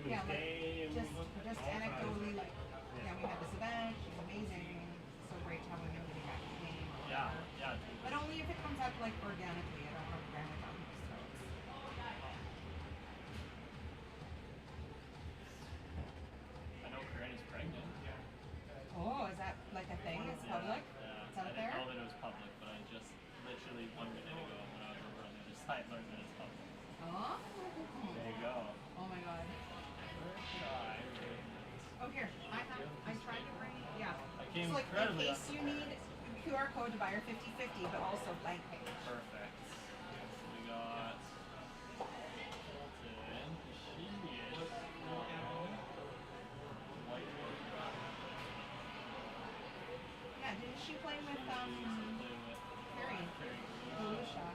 Yeah, like game. just all kinds. anecdotally, like yeah, we had this event. She's amazing. So great to have women getting back to the game. Or Yeah, whatever. yeah. But only if it comes up like organically. I don't program it on people's throats. I know Corinne is pregnant. Oh, is that like a thing? It's public? Yeah. It's I out didn't know there? that it was public, but I just literally 1 minute ago when I was over on the other side learned that it's public. Oh. There you go. Oh my god. First try. Oh here, I tried to bring I came so like in incredibly case you need QR code to buy your 50/50, but also blank page. Perfect. So we got Colton. She is white. Yeah, didn't she play with Carrie? Volusia.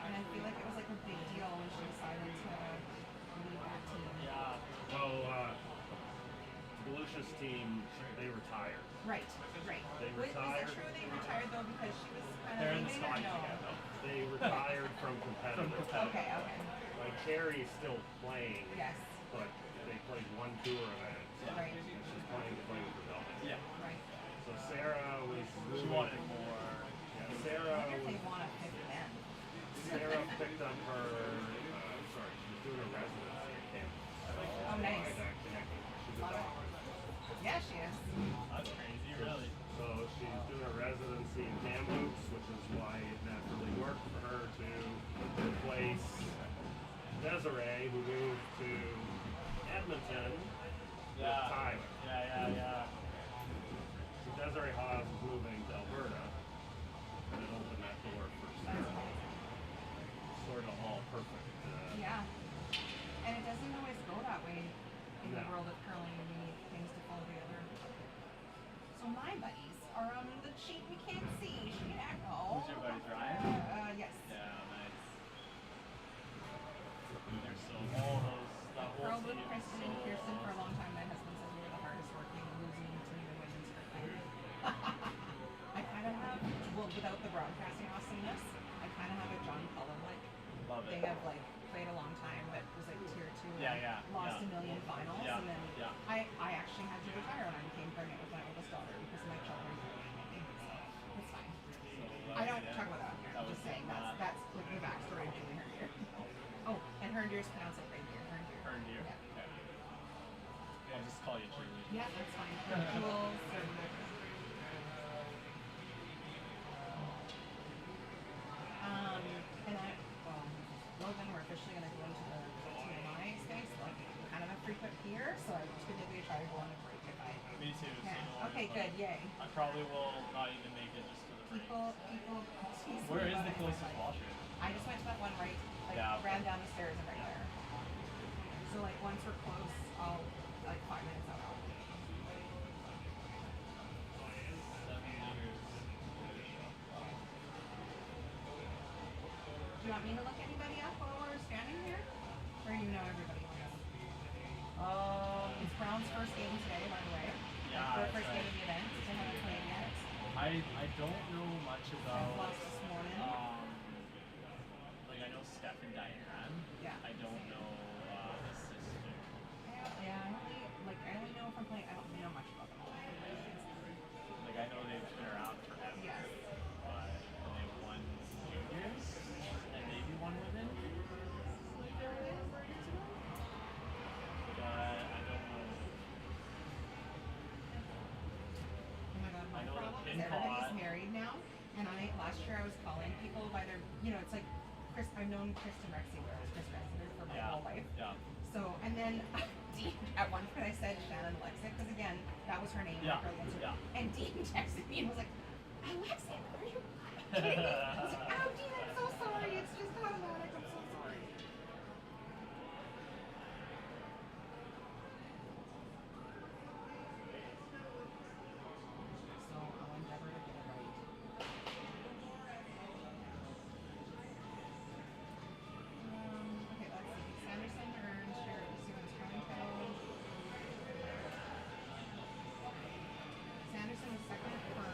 And I feel like it was like a big deal when she decided to leave that team. Yeah. Well, Volusia's team, they retired. Right. They Was retired. it true they retired though because she was kind They're of in the leaving or Scottish no? again, though. They retired from competitive. Okay. Like Carrie's still playing, Yes. but they played one tour event. Right. And she's planning to play with the belt. Yeah. Right. So Sarah was She moving. wanted more. Yeah, I Sarah wonder if was. they want to pick them. Sarah picked up her. Sorry, she was doing a residency in Kamloops. Oh, nice. She's a doctor. Yeah, she is. That's crazy, really. So she's doing a residency in Kamloops, which is why it naturally worked for her to replace Desiree, who moved to Edmonton with Tyler. Yeah. So Desiree Hawes is moving to Alberta, and it opened that door for Sarah. Sort of all perfect. Yeah. And it doesn't always go that way in the No. world of curling. You need things to fall together. So my buddies are on the sheet we can't see. Sheet Who's your buddies, Ryan? Yes. Yeah, nice. They're so all those that I've whole curled with team is Kristen so and Kirsten for a long time. My husband says we were the hardest working losing team in women's curling. I kind of have, well, without the broadcasting awesomeness, I kind of have a John Cullen like. Love it. They have like played a long time, but was like tier 2. Lost a million finals, and then I actually had to retire when I became pregnant with my oldest daughter because my children were me. So it's fine. I don't talk about that here. I'm just saying that's like the backstory of Julie Hernier. Oh, and Hernier is pronounced like reindeer. Hernier. Yeah. Okay. I'll just call you Julie. Yeah, that's fine. Jules. And Logan, we're officially going to go into the TMI space, like kind of a frequent peer, so I typically try to go on a break if I Me too. can. So Okay, good, yay. I probably will not even make it just to the break. People tease me Where is about the it, closest like, washer? I just went to that one right, like ran down the stairs and right there. So like once we're close, I'll like 5 minutes out. 7 years. Do you want me to look anybody up while we're standing here? Or you know everybody? It's Brown's first game today, by the way. Yeah, Their that's first game right. of the event. They haven't played yet. I don't know much I about. lost this morning. Like I know Steph and Diane. Yeah. I don't know the sister. I only know from playing. I don't know much about them. Like I know they've been around forever. Yes. But they won juniors and maybe one women. But I don't know. Oh my god, my I know the problem pin is everybody's pod. married now, and last year I was calling people by their, it's like I've known Kristen Rexy, where I was Chris Rexy for my whole life. Yeah. So, and then Dean, at one point I said Shannon Alexa, because again, that was her name. Yeah. Yeah. And Dean texted me and was like, Alexa, are you kidding me? I was like, oh, Dean, I'm so sorry. It's just automatic. I'm so sorry. So I'll endeavor to get it right. Okay, let's see. Sanderson earned share of Stevens Toronto. Sanderson was second for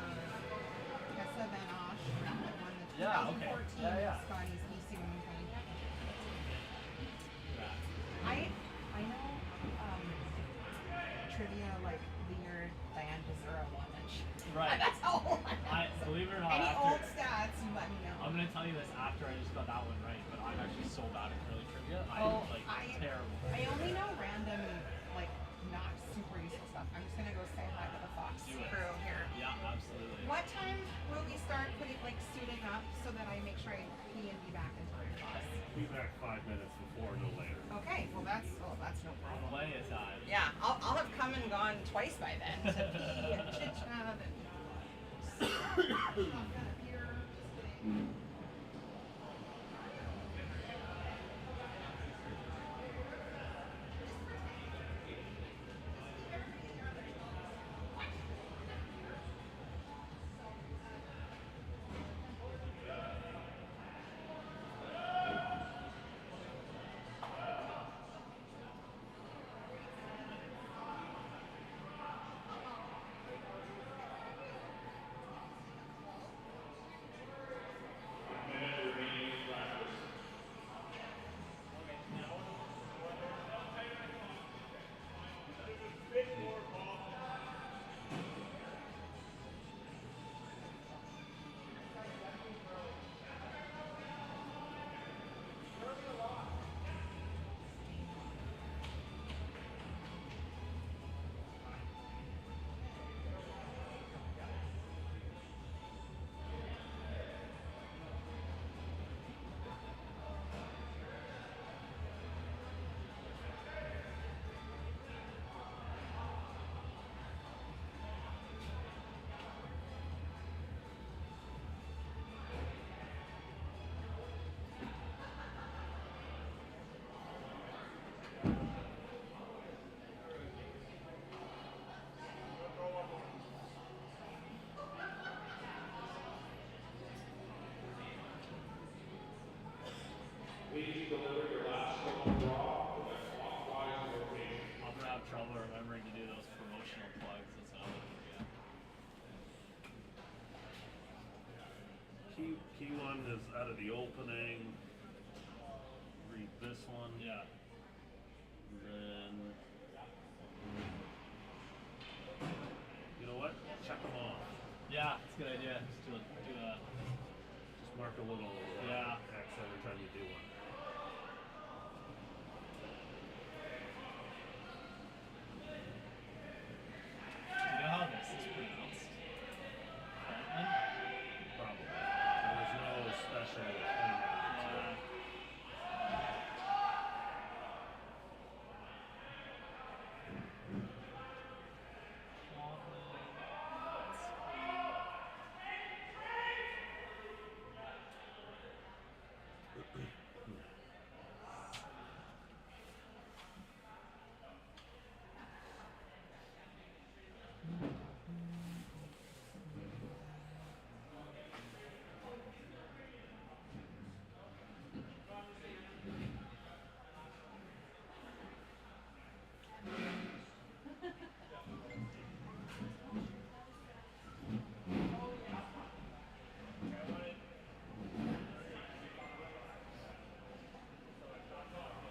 Tessa Van Osh, who won the 2014 Scotties BC Women County. I know Right. That's how old I am. Believe it or not, Any after, old stats, you let me know. I'm gonna tell you this after I just got that one right, but I'm actually so bad at curly trivia. Terrible. I only know random, like, not super useful stuff. I'm just gonna go say hi to the Fox crew here. Yeah, absolutely. What time will we start suiting up so that I make sure I pee and be back in time, boss? Be back 5 minutes before, no later. Okay, well that's no problem. Plenty of time. Yeah, I'll have come and gone twice by then to pee and chit chat and. Please deliver your last phone draw with a clockwise rotation. I'm gonna have trouble remembering to do those promotional plugs. That's what I'm gonna forget. Key one is out of the opening. Read this one. Yeah. Then, you know what? Check them off. Yeah, it's a good idea. Just Mark a little yeah. X every time you do one. Do you know how this is pronounced? Probably. There's no special thing to it.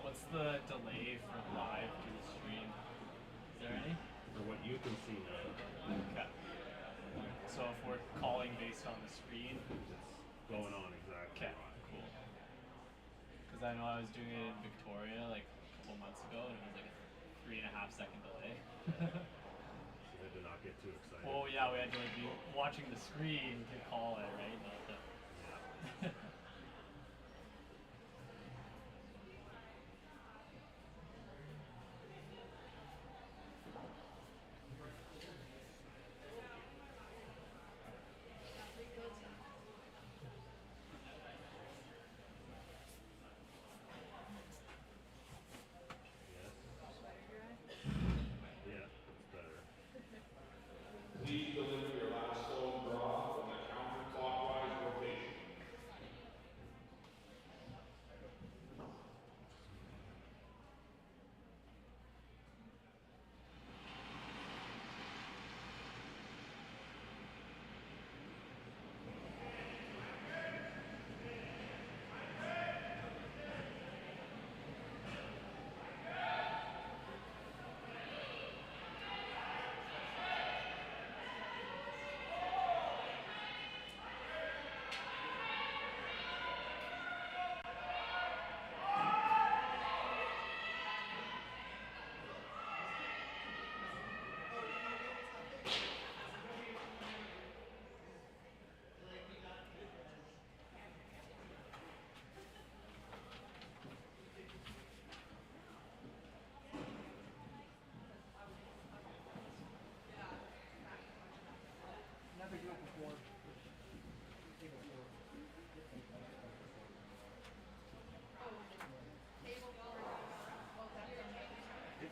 What's the delay from live to the stream? Is there any? For what you can see now. Okay. So if we're calling based on the screen, It's going on exactly. okay, cool. Because I know I was doing it in Victoria like a couple months ago, and it was like a 3.5 second delay. So they did not get too excited. Oh yeah, we had to like be watching the screen to call it, right? Not the Yeah. Yeah, it's better. Please deliver your last phone draw with a counterclockwise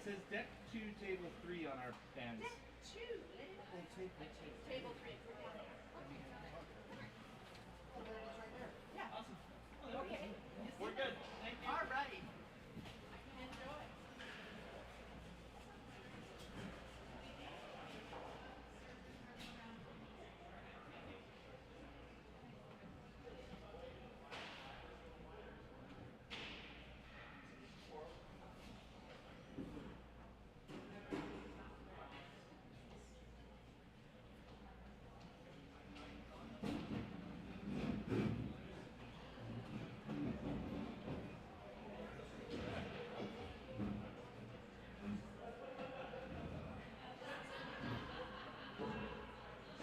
says deck 2, table 3 on our bands. Deck 2. Table 3. Yeah. Awesome. Okay. We're good. Thank you. All righty. Enjoy.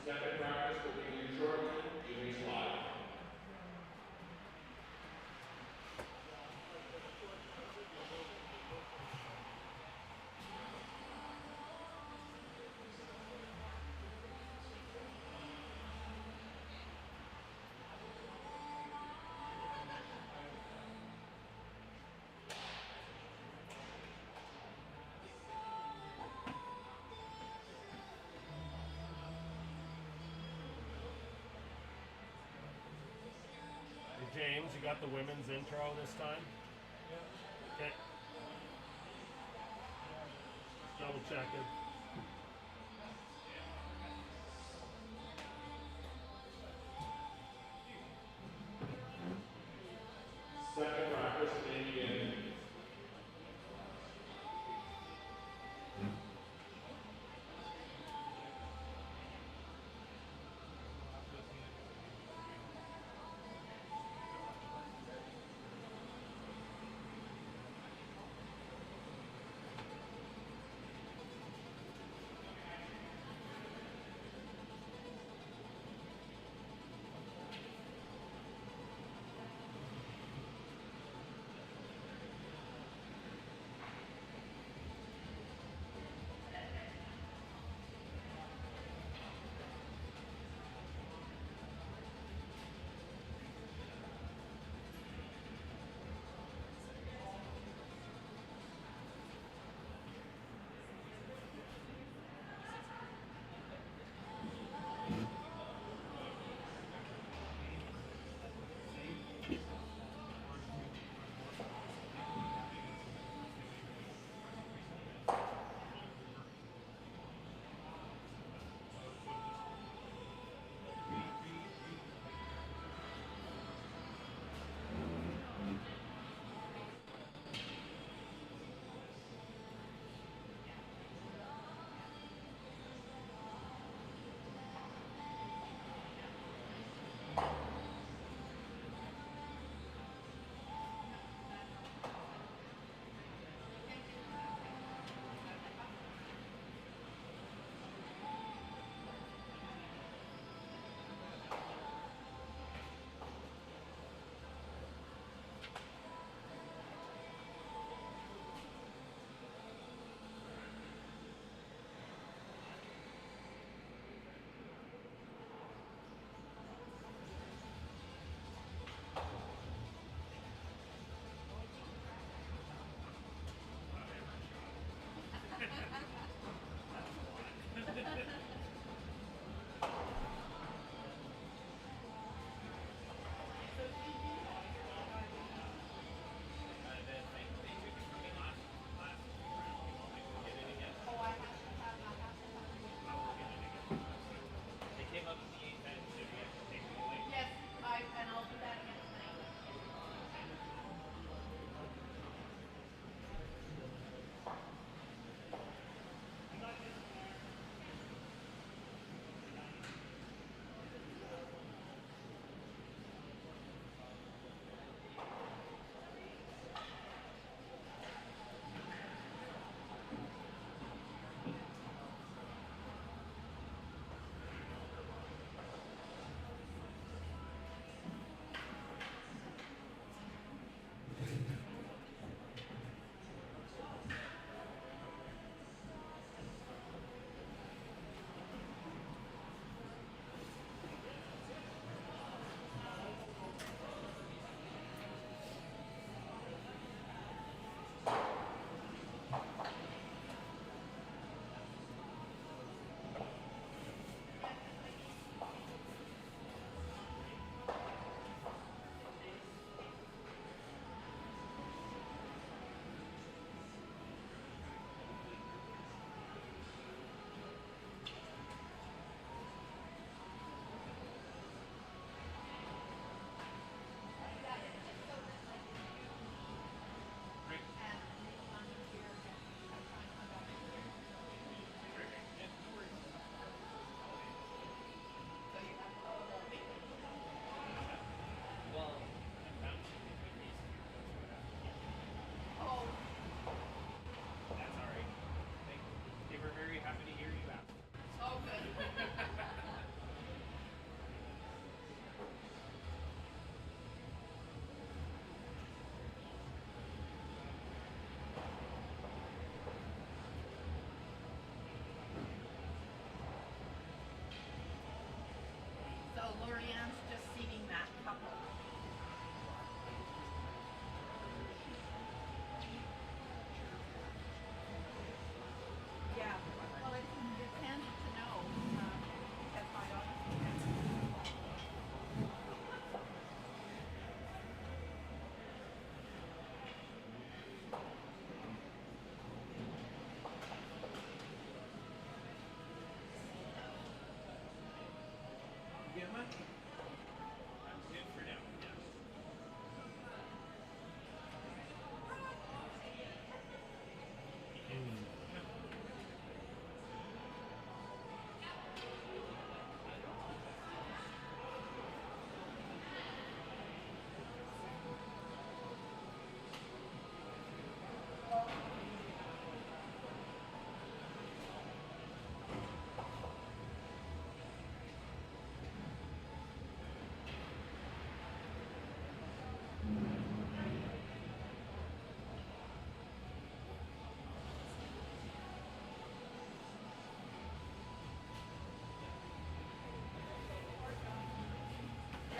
Second practice will begin shortly. Jimmy slide. James, you got the women's intro this time? Okay. Double checking. Second practice may begin.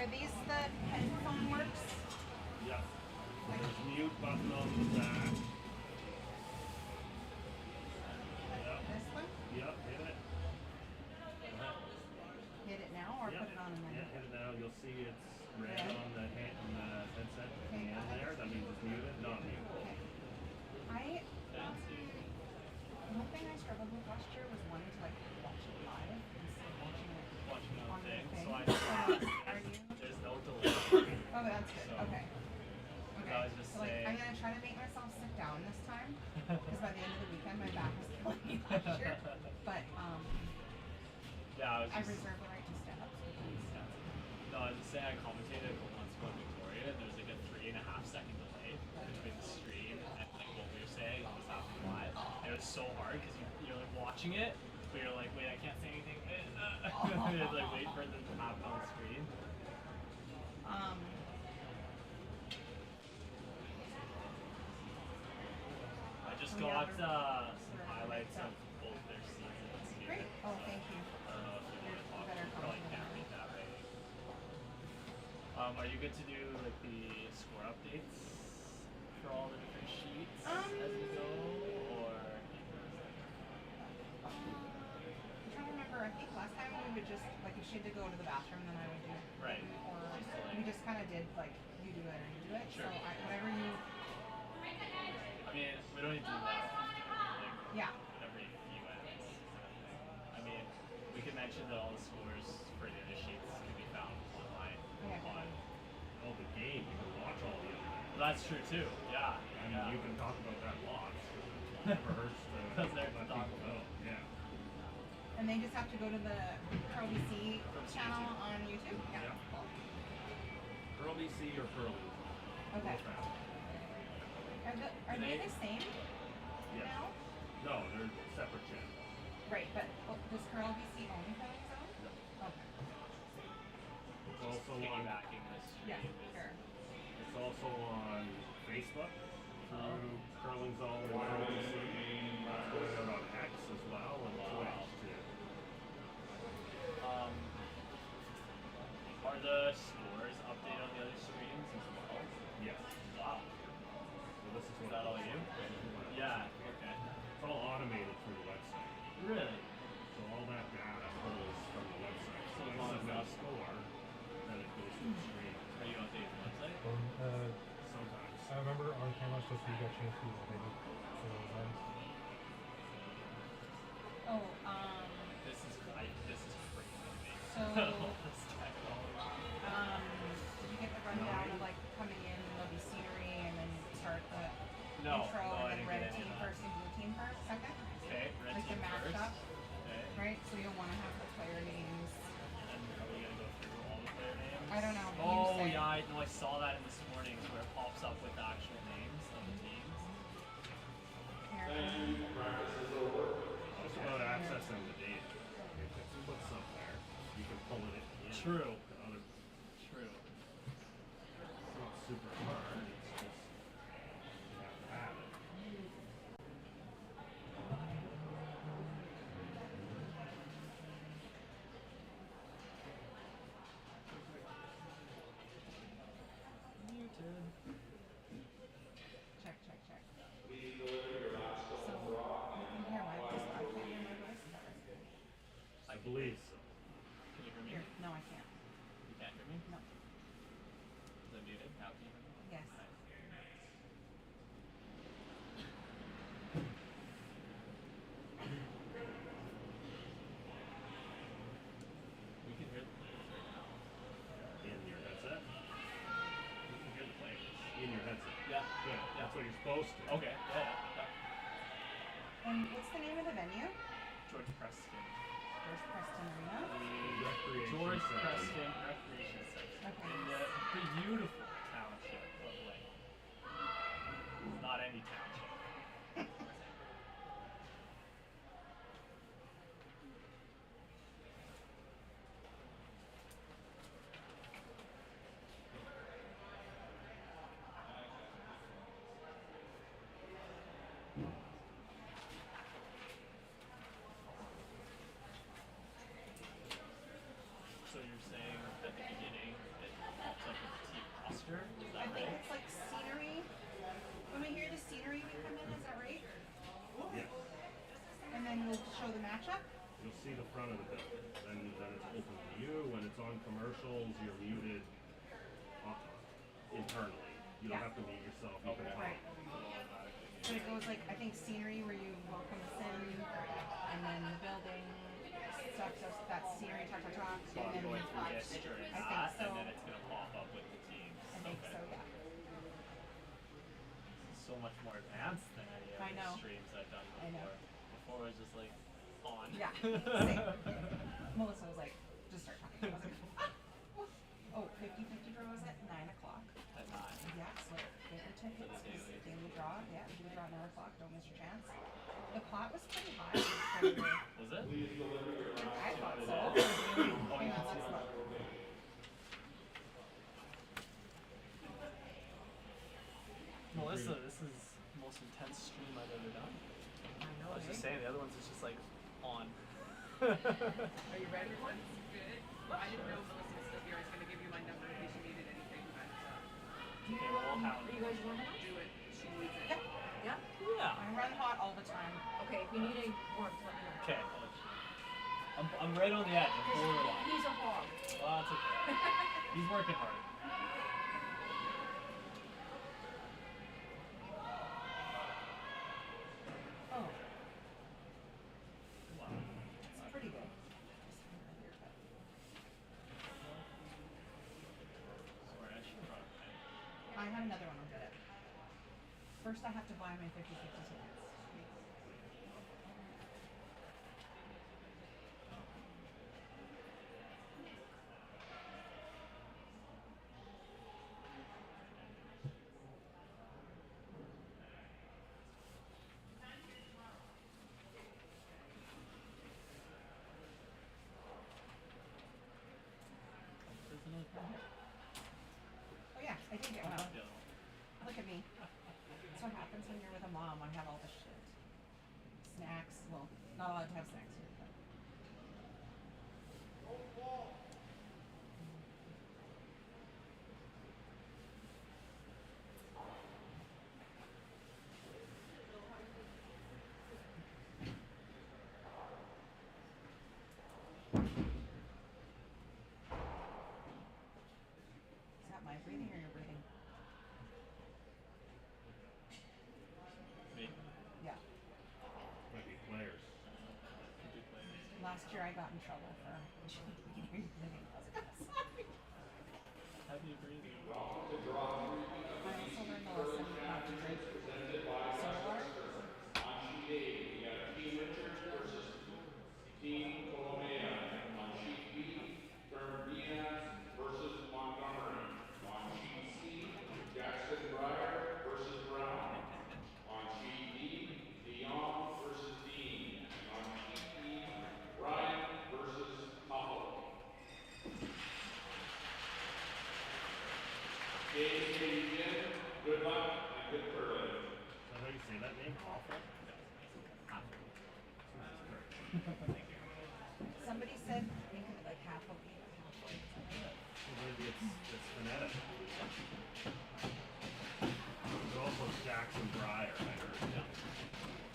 Are these the headphone works? Yep. There's a mute button on the back. Yep. This one? Yep, hit it. Hit it now or Yep. put it on and then? Yeah, hit it now. You'll see it's red Red? on the headset Okay, hand there. That means it's muted, not mute. Okay. Fancy. One thing I struggled with last year was wanting to like watch it live instead of watching it Watching on on the thing. thing. So I Are you? there's no delay. Oh, that's good. So- Okay. Okay. I was just so like, saying- I'm gonna try to make myself sit down this time because by the end of the weekend my back was killing me last year. But Yeah, I was I just. reserve the right to stand up. No, I was just saying I commentated a couple months ago in Victoria, and there was like a 3.5 second delay between the stream and like what we were saying and what was happening live. And it was so hard because you're like watching it, but you're like, wait, I can't say anything. You had to like wait for it to happen on the screen. I just We got have some highlights of both their seasons here. Great. Oh, thank you. I don't know if you want to talk. Better You probably comment. can't read that, right? Are you good to do like the score updates for all the different sheets as we go, or? I'm trying to remember. I think last time we would just like if she had to go to the bathroom, then I would do it. Right. Or we just kind of did like you do it or you do it. Sure. So whatever you. I mean, we don't need to do that often. Like, Yeah. every few ends. I mean, we can mention that all the scores for the other sheets can be found online. Yeah. Oh, the game. You can watch all the other games. That's true too. Yeah. I mean, you can talk about that lots. Never hurts to Because they're let talking people know. about. Yeah. And they just have to go to the Pro BC From channel YouTube. on YouTube. Yeah. Yeah. Cool. Pearl BC or Pearly. Okay. Both have. Are they the same Yes. now? No, they're separate channels. Right, but does Curl BC own Curling Zone? No. Okay. It's also on. Piggybacking this Yeah, stream. sure. It's also on Facebook through Curling Zone and Pearl BC. It's going out on X as well and Twitch too. Are the scores updated on the other streams as well? Yes. Wow. So this is Is what that all you? Yeah. Okay. It's all automated through the website. Really? So all that data pulls from the website. So So as I long as submit a that's- score, then it goes to the stream. Are you updating the website? Sometimes. I remember on camera stuff you got changed to maybe for those Oh, This is crazy to me. So- All this technology. did you get the rundown of like coming in and there'll be scenery and then start the No, intro no, I and then didn't red get any team of that. first and blue team first, second? Okay, red Like the team first. matchup, Okay. right? So you'll want to have the player names. And are we gonna go through all the player names? I don't know. You Oh say. yeah, I know. I saw that in this morning's where it pops up with the actual names of the teams. Here. It's about accessing the data. If it's put somewhere, you can pull it in. True. To other, True. it's not super hard. It's just you have to have it. Muted. Check. So you can hear my voice, but I can't hear my voice. I believe so. Can you hear me? Here, no, I can't. You can't hear me? No. Is it muted? Now can you hear me? Yes. We can hear the players right now. In your headset. We can hear the players. In your headset. Yeah. Good. That's what you're supposed to. Okay. Yeah. And what's the name of the venue? George Preston. George Preston Arena. Recreation George Center. Preston Recreation Center. Okay. In the beautiful township of Langley. Not any township. So you're saying at the beginning that see the front of the building. Then it's open to you. When it's on commercials, you're muted internally. You don't have to mute yourself. You can Right. So it goes like, I think scenery where you welcome us in, and then the building, stuff, that scenery, talk, So and I'm then going through this during I think that, so. and then it's gonna pop up with the teams. I think Okay. so, yeah. So much more advanced than any I of know. the streams I've done I know. before. Before it was just like on. Yeah, same. Melissa was like, just start talking. I was like, oh, 50-50 draw is at 9 o'clock. At 9. Yeah, so get your tickets. For the daily. Daily draw, yeah, daily draw at 9 o'clock. Don't miss your chance. The pot was pretty high. For the, Was it? I thought so. Oh, Hang on, let's look. Melissa, this is the most intense stream I've ever done. I know, I was just eh? saying, the other ones is just like on. Are you ready? One's good. I didn't know Melissa was still here. I was going to give you my number in case you needed anything, but Okay, we'll have Are you guys warming up? do it. She needs it. Yeah? Yeah. I run hot all the time. Okay, if you need any warmth, let me know. Okay. I'm right on the edge. I'm Because borderline. he's a hog. Well, that's okay. He's working hard. Oh, Wow. it's pretty good. Sorry, I should have brought a pen. I have another one. I'll get it. First, I have to buy my 50-50 tickets. Oh yeah, I did get one. Yeah. Look at me. That's what happens when you're with a mom. I have all this shit. Snacks. Well, not allowed to have snacks here, but. Is that my breathing or your breathing? Me. Yeah. Might be players. Could be players. Last year I got in trouble for breathing. Sorry. Heavy breathing. I also learned the lesson not to drink soda water. On sheet A, we got Team Richards versus Team Colombia. On sheet B, Diaz versus Montgomery. On sheet C, Jackson Breyer versus Brown. On sheet D, Dion versus Dean. And on sheet E, Ryan versus Hafeli. Games may begin. Good luck and good curling. Is that how you say that name? Awful? Somebody said think of it like half a week, half a week. Well, maybe it's phonetic. There's also Jackson Breyer, I heard.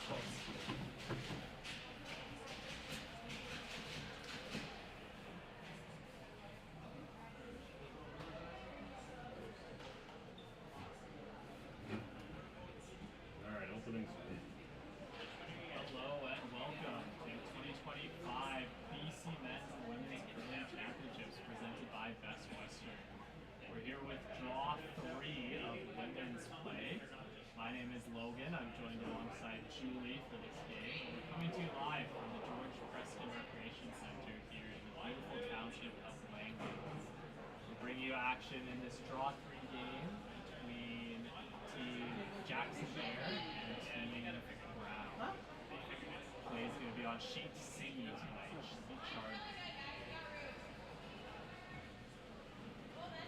Close. Alright, openings. Hello and welcome to 2025 BC Men's and Women's Curling Championships presented by Best Western. We're here with Draw 3 of women's play. My name is Logan. I'm joined alongside Julie for this game. We're coming to you live from the George Preston Recreation Center here in the beautiful township of Langley. We'll bring you action in this Draw 3 game between Team Jackson Bear and Team Brown. Play is going to be on sheet C tonight. Sheet chart.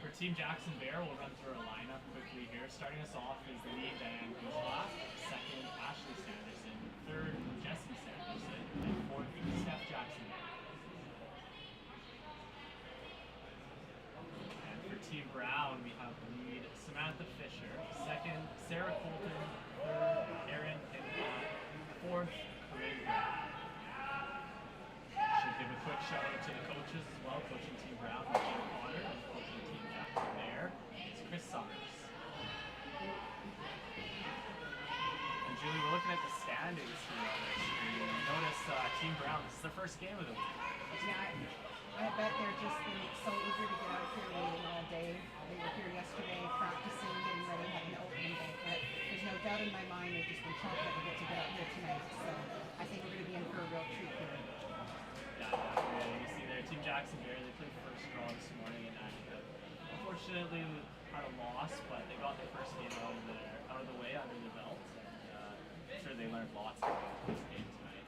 For Team Jackson Bear, we'll run through a lineup quickly here. Starting us off is lead Diane Guzla, second Ashley Sanderson, third Jessie Sanderson, and fourth Steph Jackson Bear. And for Team Brown, we have lead Samantha Fisher, second Sarah Colton, third Erin Pincott, fourth Corinne Brown. shout out to the coaches as well, coaching Team Brown, Jim Connor, and coaching Team Jackson there. It's Chris Summers. And Julie, we're looking at the standings here on our screen. Notice Team Brown, this is their first game of the week. Yeah, I bet they're just so eager to get out here waiting all day. They were here yesterday practicing, getting ready, having an opening day. But there's no doubt in my mind they've just been chomping at the bit to get out here tonight. So I think we're going to be in for a real treat here. Yeah, you see there, Team Jackson Bear, they played first draw this morning and unfortunately had a loss, but they got their first game out of the way under their belt. And I'm sure they learned lots from this game tonight.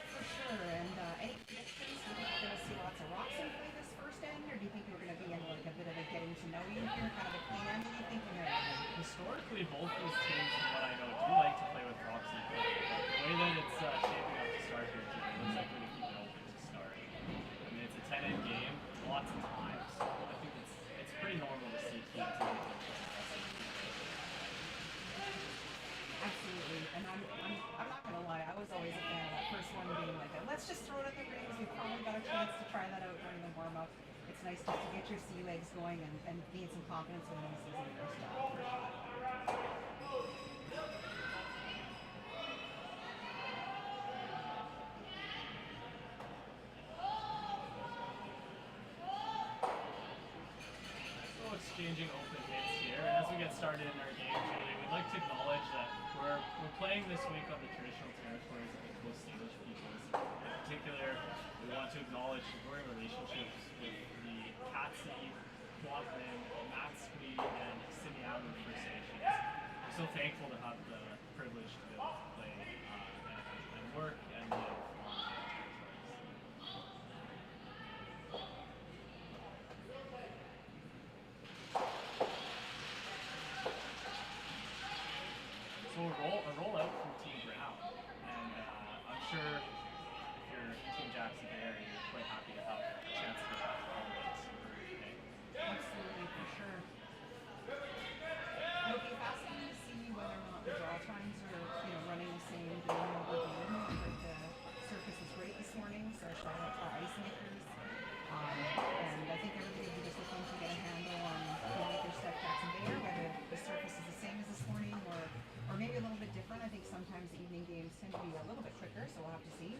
For sure, and any predictions? Do you think we're going to see lots of Roxon play this first end, or do you think we're going to be in like a bit of a getting to know you here, kind of a clean end? What do you think we're going to Historically, both these teams, from what I know, do like to play with Roxy. But the way that it's shaping up to start here, too, it looks like we're going to keep it open to start. I mean, it's a 10-end game, lots of time, so I think it's pretty normal to see teams in the Absolutely, and I'm not gonna lie, I was always a fan of that first one being like, let's just throw it in the rings. We've probably got a chance to try that out during the warm up. It's nice just to get your sea legs going and gain some confidence when the season first off. For sure. So exchanging open hits here, and as we get started in our game, Julie, we'd like to acknowledge that we're playing this week on the traditional territories of the Coast English peoples. In particular, we want to acknowledge enduring relationships with the Katsi, Kwantlen, Matsui, and Simiamu First Nations. We're so thankful to have the privilege to be able to play and work and live on their territories. So a roll out from Team Brown, and I'm sure if you're Team Jackson Bear, you're quite happy to have a chance to get that roll out today. Absolutely, for sure. It'll be fascinating to see whether or not the draw times are, running the same game over game. I heard the surface was great this morning, so shout out to our ice makers. And I think everybody will be just looking to get a handle on their Steph Jackson Bear, whether the surface is the same as this morning or maybe a little bit different. I think sometimes the evening games tend to be a little bit quicker, so we'll have to see.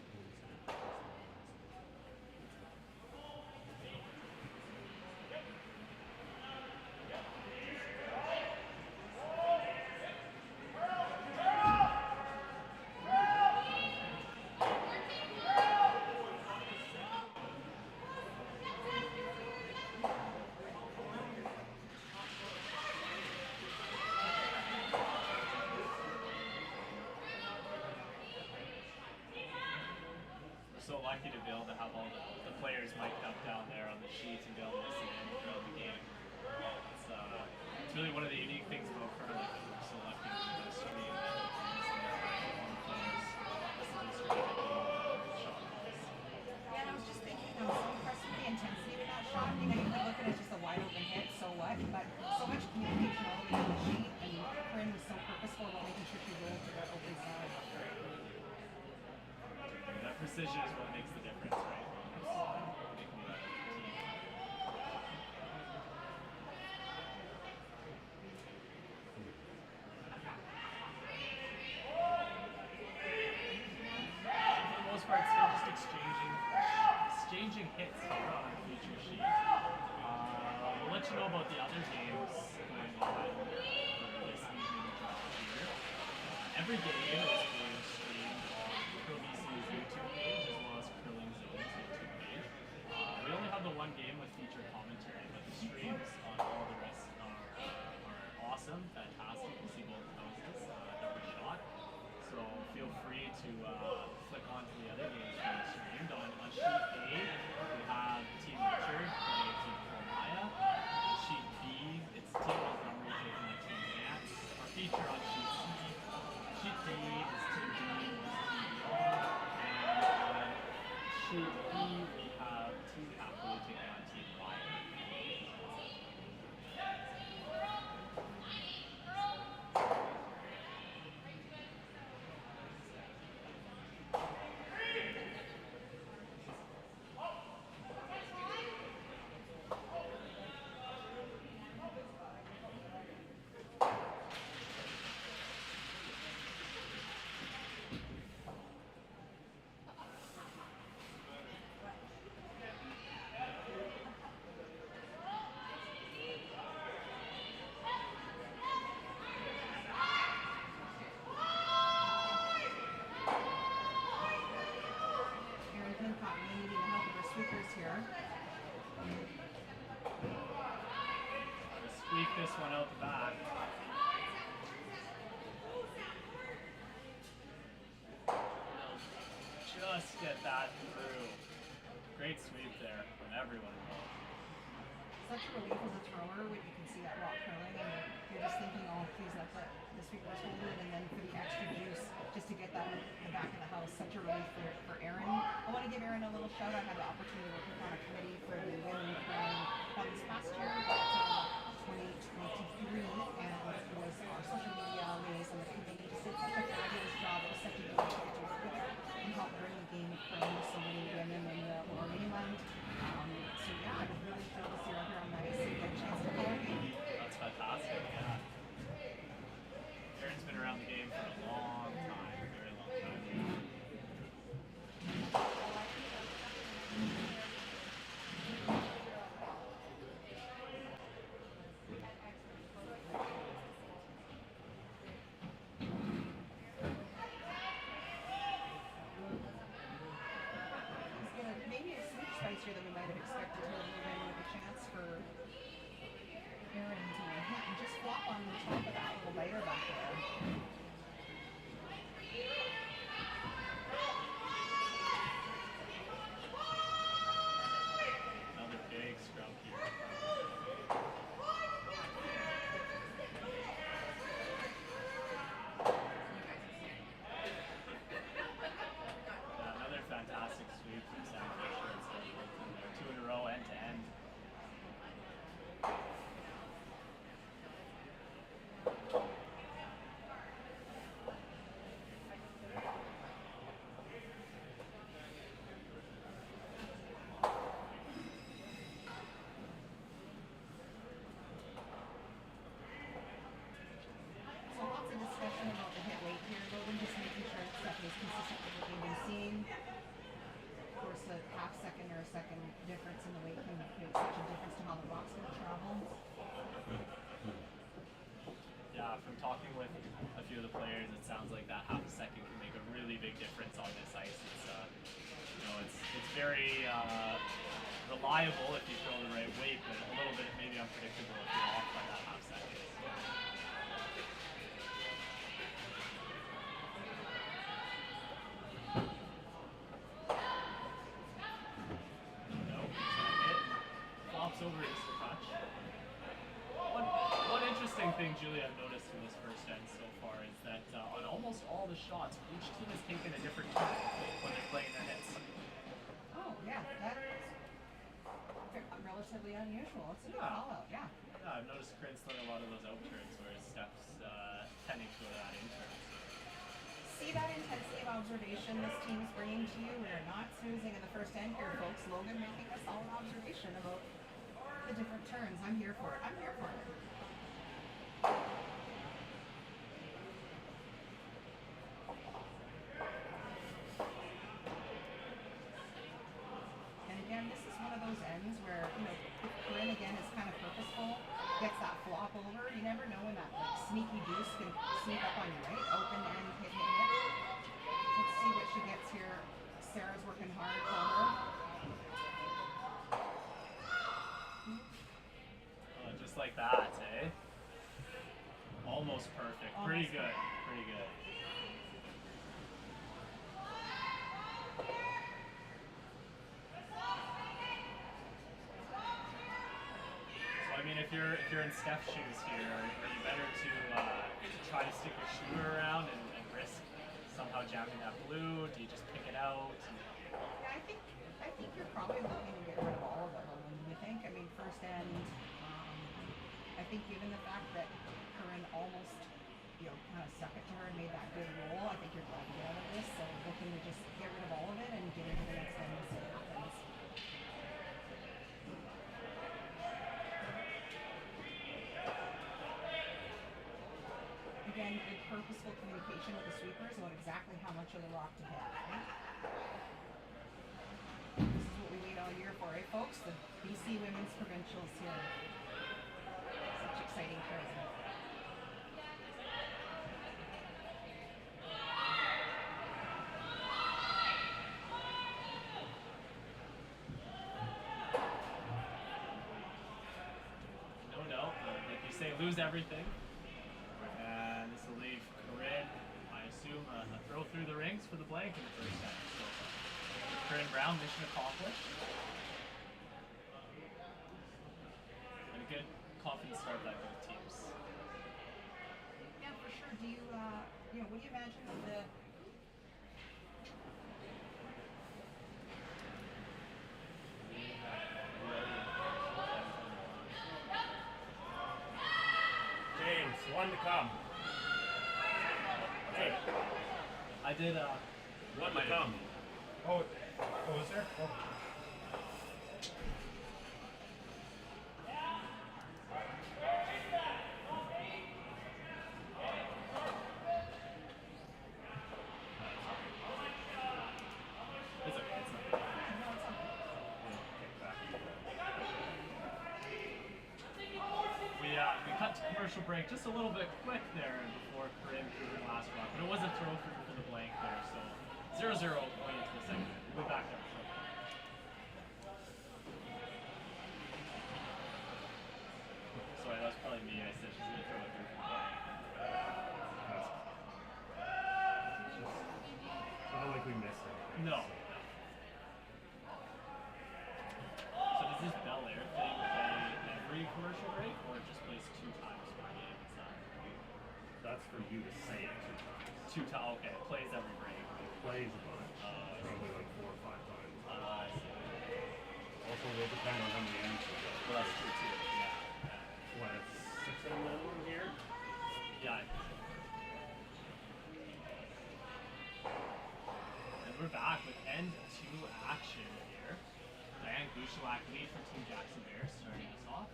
So lucky to be able to have all the players mic'd up down there on the sheets and be able to listen in throughout the game. It's really one of the unique things about curling. We're so lucky to be able to stream and listen to all the players listen to the stream and shot calls. Yeah, and I was just thinking, I'm so impressed with the intensity of that shot. You look at it as just a wide open hit, so what? But so much communication all the way down the sheet, and Corinne was so purposeful about making sure she rolled to that open side. That precision is what makes the difference, right? Making it a team. For the most part, still just exchanging hits here on our feature sheet. We'll let you know about the other games going on for this evening draw here. Every game is being streamed on Pro BC's YouTube page as well as Curling Zone's YouTube page. We only have the one game with feature commentary, but the streams on all the rest are awesome, fantastic. You see both houses every shot. So feel free to flick on to the other games being streamed. On sheet A, we have Team Richard playing Team Maya. On sheet B, it's Team Montgomery taking on Team Nance. Our feature on sheet C, sheet D is Team B versus Team Beyond. And on sheet E, we have Team Hafeli taking on Team Ryan. get that through. Great sweep there from everyone involved. Such a relief as a thrower when you can see that rock curling and you're just thinking, oh, please let the sweepers hold it, and then for the extra juice, just to get that in the back of the house, such a relief for Erin. I want to give Erin a little shout. I had the opportunity to work on a committee for the women curling not this past year, but 2023, and it was our social media liaison. The committee just did such a fabulous job. It was such a delight to get to work with her and help bring the game of curling to so many women in the lower mainland. So yeah, I was really thrilled to see her here on the ice and get a chance to play our game. That's fantastic, yeah. Erin's been around the game for a long time, a very long time. Maybe a sneak spicier than we might have expected to move in with a chance for Erin to hit and just flop on the top of that little biter back there. Another big scrum here. Another fantastic sweep from Sam Fisher instead of Wilton there. 2 in a row, end to end. So lots of discussion about the hit weight here, Logan, just making sure it's Stephanie's consistent with what we've been seeing. Of course, a half second or a second difference in the weight can make such a difference to how the box going to travel. Yeah, from talking with a few of the players, it sounds like that half a second can make a really big difference on this ice. It's it's very reliable if you throw the right weight, but a little bit maybe unpredictable if you're off by that half second. Nope, not hit. Flops over just a touch. One interesting thing, Julie, I've noticed in this first end so far is that on almost all the shots, each team has taken a different turn when they're playing their hits. Oh, yeah, that's relatively unusual. It's a good call out, yeah. Yeah, I've noticed Kristen a lot of those out turns, whereas Steph's tending to go to that in turn. See that intensity of observation this team is bringing to you? We are not snoozing in the first end here, folks. Logan making a solid observation about the different turns. I'm here for it. I'm here for it. And again, this is one of those ends where, you know, if Corinne again is kind of purposeful, gets that flop over, you never know when that like sneaky deuce can sneak up on you, right? Open and hit. Let's see what she gets here. Sarah's working hard for her. Just like that, eh? Almost perfect. Pretty good. Pretty good. So I mean, if you're in Steph's shoes here, are you better to try to stick your shooter around and risk somehow jamming that blue? Do you just pick it out? Yeah, I think you're probably looking to get rid of all of it. You think? I mean, first end. I think given the fact that Corinne almost, you know, kind of stuck it to her and made that good roll, I think you're glad to get out of this. So looking to just get rid of all of it and get into the next end and see what happens. Again, good purposeful communication with the sweepers about exactly how much of the rock to hit, right? This is what we wait all year for, eh, folks? The BC Women's Provincials here. Such exciting present. No doubt. Like you say, lose everything. And this will leave Corinne, I assume, a throw through the rings for the blank in the first set. So Corinne Brown, mission accomplished. And a good, confident start by both teams. Yeah, for sure. Do you, what do you imagine of the... James, one to come. Hey. I did, one to come. Oh, is there? Oh. It's okay, it's not. We cut to commercial break just a little bit quick there before Corinne threw her last rock, but it was a throw for the blank there, so 0-0 going into the second. We'll be back there. Sorry, that was probably me. I said she's going to throw it through for the blank. I don't think we missed anything. No. So does this Bel Air thing play every commercial break, or it just plays 2 times per game? Is that... That's for you to say it 2 times. 2 times, okay. It plays every break. It plays a bunch. Probably like 4 or 5 times. I see. Also, will depend on how many answers there are. Well, that's true too. Yeah. What, it's 6 in minimum here? Yeah. And we're back with end 2 action here. Diane Gushalak lead for Team Jackson Bears starting us off.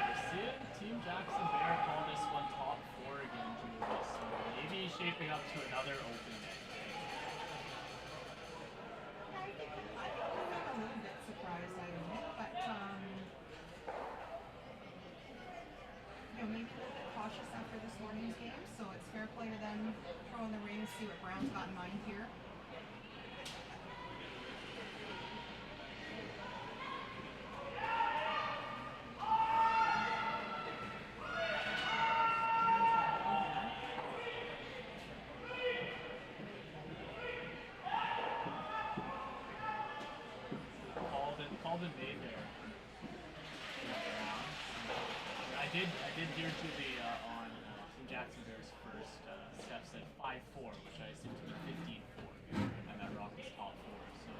We're seeing Team Jackson Bear call this one top 4 again, Julie, so maybe shaping up to another open net. I think I'm a little bit surprised, I admit, but, maybe a little bit cautious after this morning's game, so it's fair play to them throw in the ring, see what Brown's got in mind here. Called and made there. I did hear Julie on Team Jackson Bears' first step said 5-4, which I assume to be 15-4, and that rock was top 4. So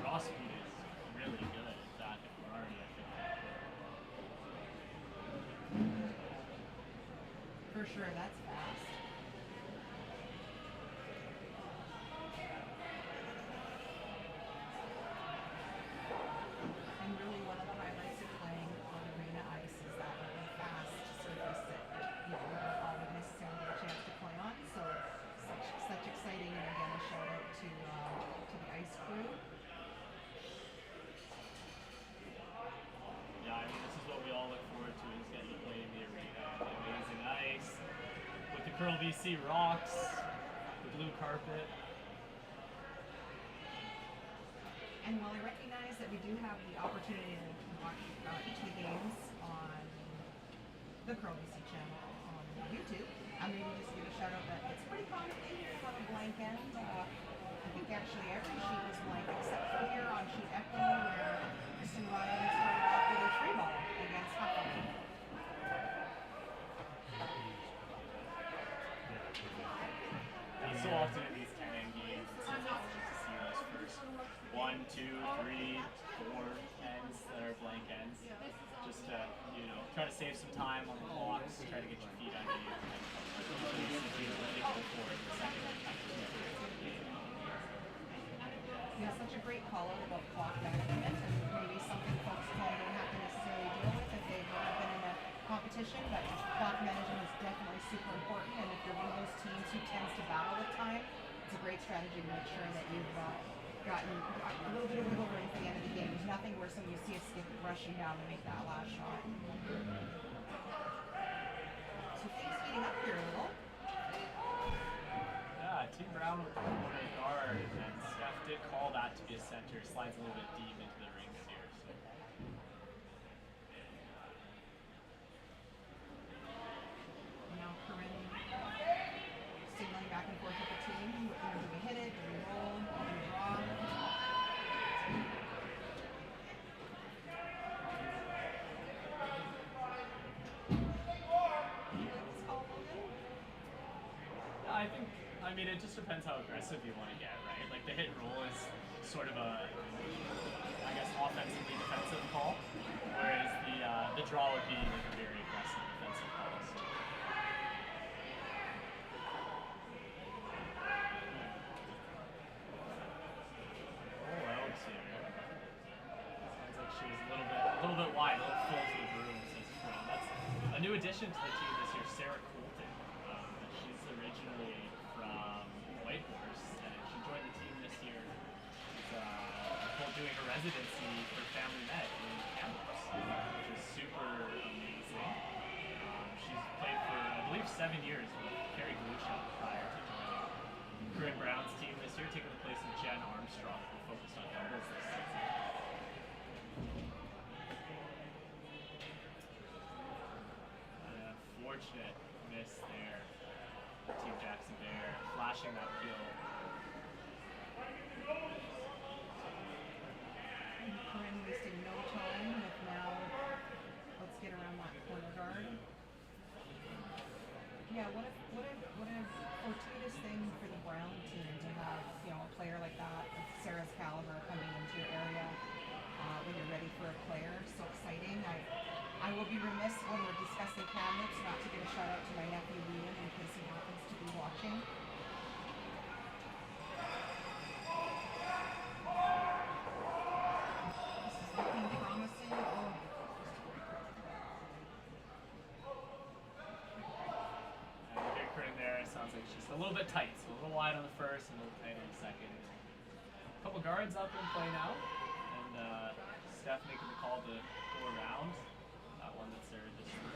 raw speed is really good at that if we're already at 15-4. For sure, that's fast. And really one of the highlights of playing on arena ice is that really fast surface that we don't all would necessarily get a chance to play on. So such exciting, and again a shout out to the ice crew. Yeah, I mean this is what we all look forward to, is getting to play in the arena, the amazing ice, with the Curl BC rocks, the blue carpet. And while I recognize that we do have the opportunity to watch each of the games on the Curl BC channel on YouTube, I'm going to just give a shout out that it's pretty common thing here to have a blank end. I think actually every sheet was blank except for here on sheet Echo where Kristen Ryan started off with a 3-ball against Hafeli. And so often in these 10-end games, it's so nice just to see those first 1, 2, 3, 4 ends that are blank ends. Just to, try to save some time on the blocks, try to get your feet under you, and basically really go for it in the second and kind of 2/3 of the game. Yeah, such a great call out about clock management, and maybe something folks at home don't have to necessarily deal with if they've never been in a competition, but clock management is definitely super important, and if you're one of those teams who tends to battle with time, it's a great strategy to make sure that you've gotten a little bit of wiggle room at the end of the game. There's nothing worse than when you see a skip rushing down to make that last shot. So things heating up here a little. Yeah, Team Brown with the corner guard, and Steph did call that to be a center. Slides a little bit deep into the rings here. So. mean, it just depends how aggressive you want to get, right? Like the hit and roll is sort of a, I guess, offensively defensive call, whereas the draw would be like a very aggressive defensive call. So. Oh, out here. Sounds like she was a little bit wide, a little full to the broom, says Corinne. That's a new addition to the team this year, Sarah Colton. She's originally from Whitehorse, and she joined the team this year. She's doing her residency for Family Med in Kamloops, which is super amazing. She's played for, I believe, 7 years with Carrie Galusha prior to joining Corinne Brown's team this year, taking the place of Jen Armstrong, who focused on doubles this season. An unfortunate miss there. Team Jackson Bear flashing that peel. Corinne wasting no time with now, let's get around that corner guard. Yeah, what a fortuitous thing for the Brown team to have, a player like that of Sarah's caliber coming into your area when you're ready for a player. So exciting. I will be remiss when we're discussing Kamloops not to give a shout out to my nephew Liam in case he happens to be watching. Looking promising. Oh. And the big Corinne there, sounds like she's a little bit tight. So a little wide on the first and a little tight on the second. A couple guards up in play now. And Steph making the call to go around. That one that Sarah just threw.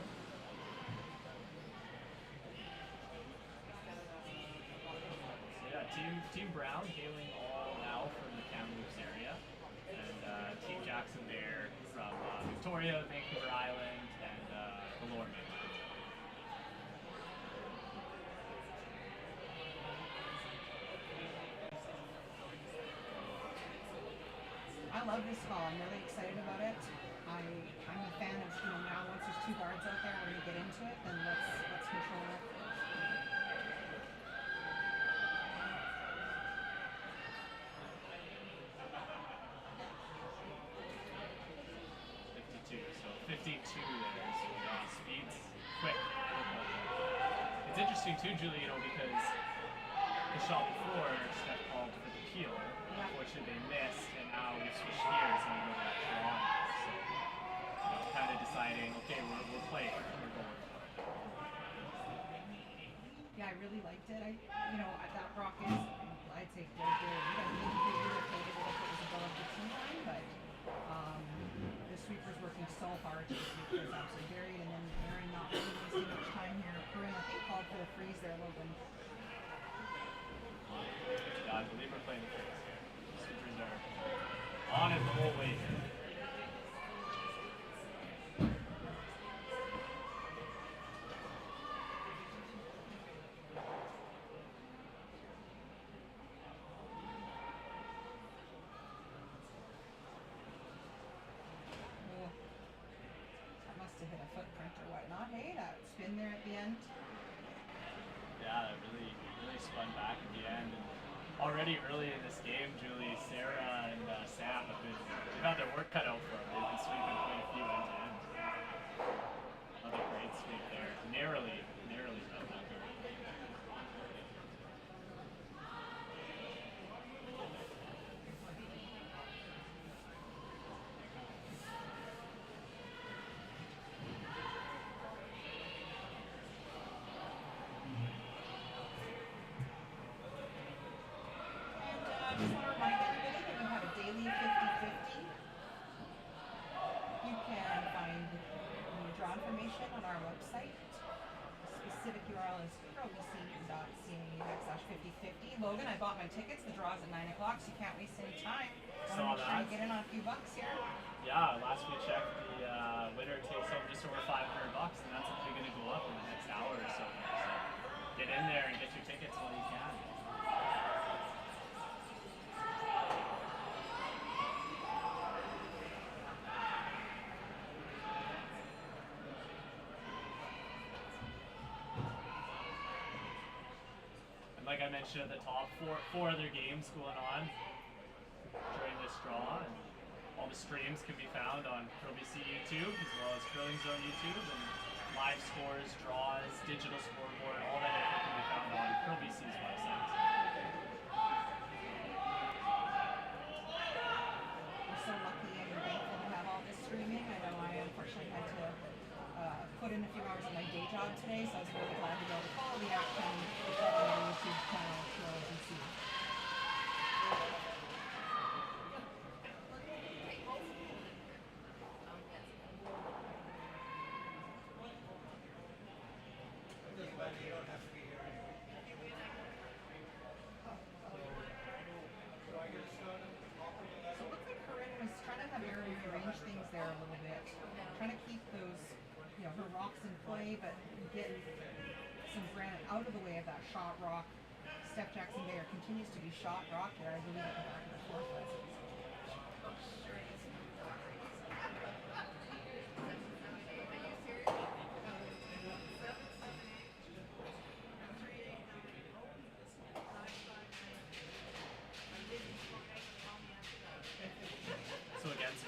So yeah, Team Brown hailing all now from the Kamloops area. And Team Jackson there from Victoria, Vancouver Island, and the Lower Mainland. I love this call. I'm really excited about it. I'm a fan of, now once there's two guards out there, we're going to get into it, then let's control it. So 52 there, so speed's quick. It's interesting too, Julie, because the shot before, Steph called for the peel. Unfortunately, they missed, and now we switched gears and we go to that draw. So, kind of deciding, okay, we'll play it. We're going for it. Yeah, I really liked it. That rock is, I'd say, good. I think they irritated it if it was above 15 time, but the sweeper's working so hard to sweep this absolutely buried, and then Aaron not really wasting much time here. Corinne, I think, called for the freeze there, Logan. Yeah, I believe we're playing the freeze here. The sweepers are on it the whole way here. There at the end. Yeah, really spun back at the end. And already early in this game, Julie, Sarah, and Sam they've had their work cut out for them. They've been sweeping quite a few end to end. Another great sweep there. Narrowly about that girl. On our website. The specific URL is probc.ca/5050. Logan, I bought my tickets. The draw's at 9 o'clock, so you can't waste any time. Saw that. Try and get in on a few bucks here. Yeah, last we checked, the winner takes home just over $500, and that's only going to go up in the next hour or so. So get in there and get your tickets while you can. like I mentioned at the top, four other games going on during this draw, and all the streams can be found on ProBC YouTube as well as Curling Zone YouTube, and live scores, draws, digital scoreboard, all that info can be found on ProBC's website. We're so lucky and thankful to have all this streaming. I know I unfortunately had to put in a few hours of my day job today, so I was really glad to be able to follow the action on our YouTube channel and see. Rearrange things there a little bit. Trying to keep those, her rocks in play, but get some granite out of the way of that shot rock. Steph Jackson Bayer continues to be shot rock there, I believe, at the back of the fourth lessons.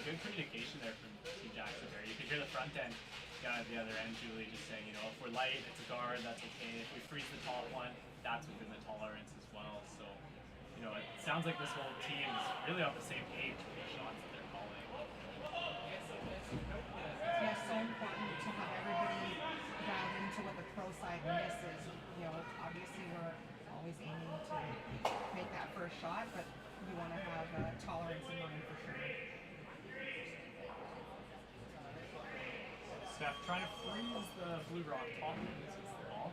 Good communication there from Team Jackson there. You can hear the front end guy at the other end, Julie, just saying, if we're light, it's a guard, that's okay. If we freeze the top one, that's within the tolerance as well. So, it sounds like this whole team is really on the same page with the shots that they're calling. Yeah, so important to have everybody dialed into what the pro side misses. Obviously we're always aiming to make that first shot, but you want to have tolerance in mind for sure. Steph trying to freeze the blue rock top and misses the ball.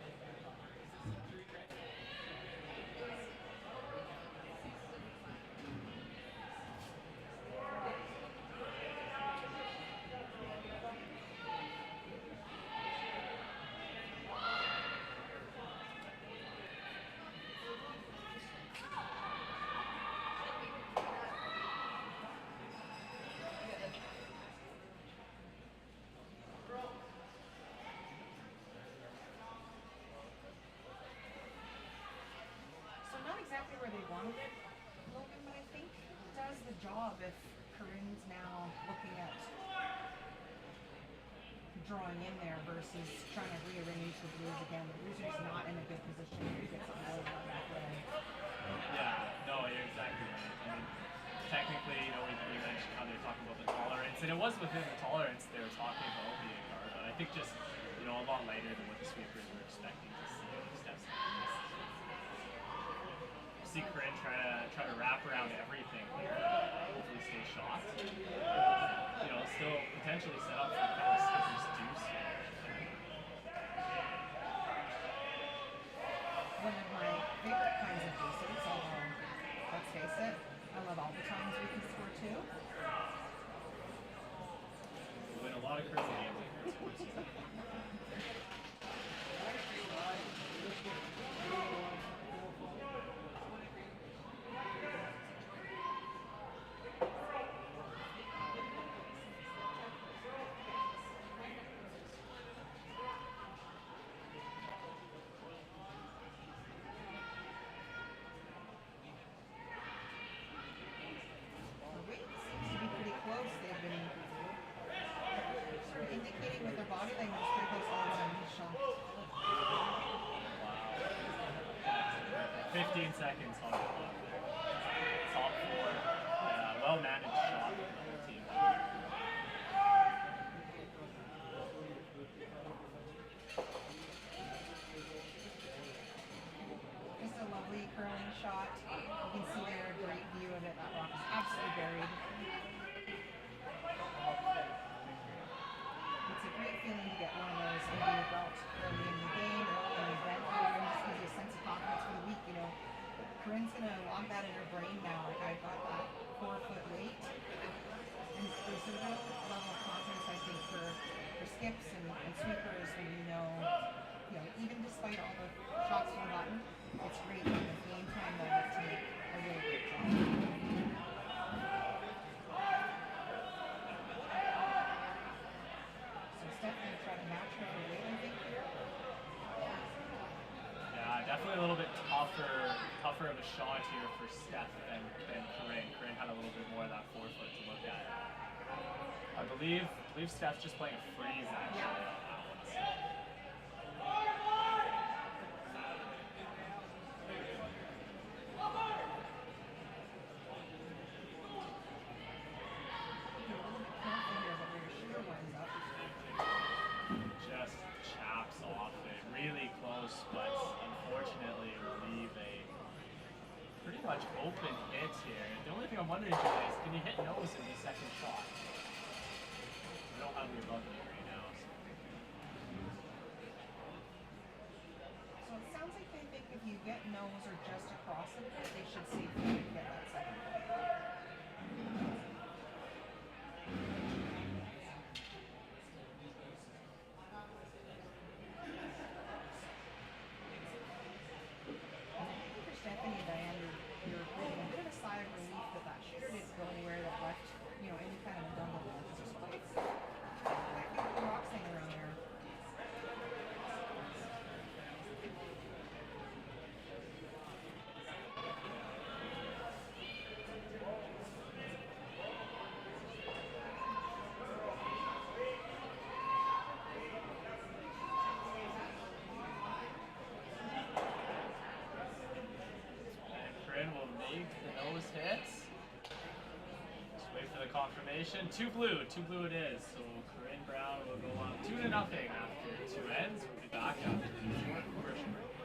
Exactly where they wanted it, Logan, but I think it does the job if Corinne's now looking at drawing in there versus trying to rearrange the blues again. The blues are just not in a good position to get something out of that back way. Yeah, no, you're exactly right. I mean, technically, we mentioned how they're talking about the tolerance, and it was within the tolerance they were talking about being a guard, but I think just, a lot lighter than what the sweepers were expecting to see with the steps. See Corinne try to wrap around everything here, hopefully stay shot. Still potentially set up for kind of skipper's deuce here. One of my favorite kinds of deuces, although let's face it, I love all the times we can score two. We win a lot of curling games like this. Indicating with their body language pretty close all the time. 15 seconds on the clock. Top four. Well managed shot from the team. Just a lovely curling shot. You can see there a great view of it. That rock is absolutely buried. It's a great feeling to get one of those under your belt early in the game, early in the event. It just gives you a sense of confidence for the week. Corinne's going to log that in her brain now. Like, I got that 4-foot weight. And there's a real level of confidence, I think, for skips and sweepers when even despite all the shots from the button, it's great in the game time moment to make a really great job. So Steph going to try to match her weight, I think, here. Yeah, definitely a little bit tougher of a shot here for Steph than Corinne. Corinne had a little bit more of that forefoot to look at. I believe Steph's just playing a freeze actually on that one. So. Just chaps off it. Really close, but unfortunately will leave a pretty much open hit here. The only thing I'm wondering today is can you hit nose in the second shot? I don't have the above me right now. So it sounds like they think if you get nose or just across of it, they should safely get that second point. Stephanie and Diane, you're breathing a bit of a sigh of relief that that shooter didn't go anywhere that left, you know, any kind of a dumble ball. Just like the rocks hanging around there. Will make the nose hits. Just wait for the confirmation. Two blue it is. So Corinne Brown will go on 2-0 after 2 ends. We'll be back after the short commercial break.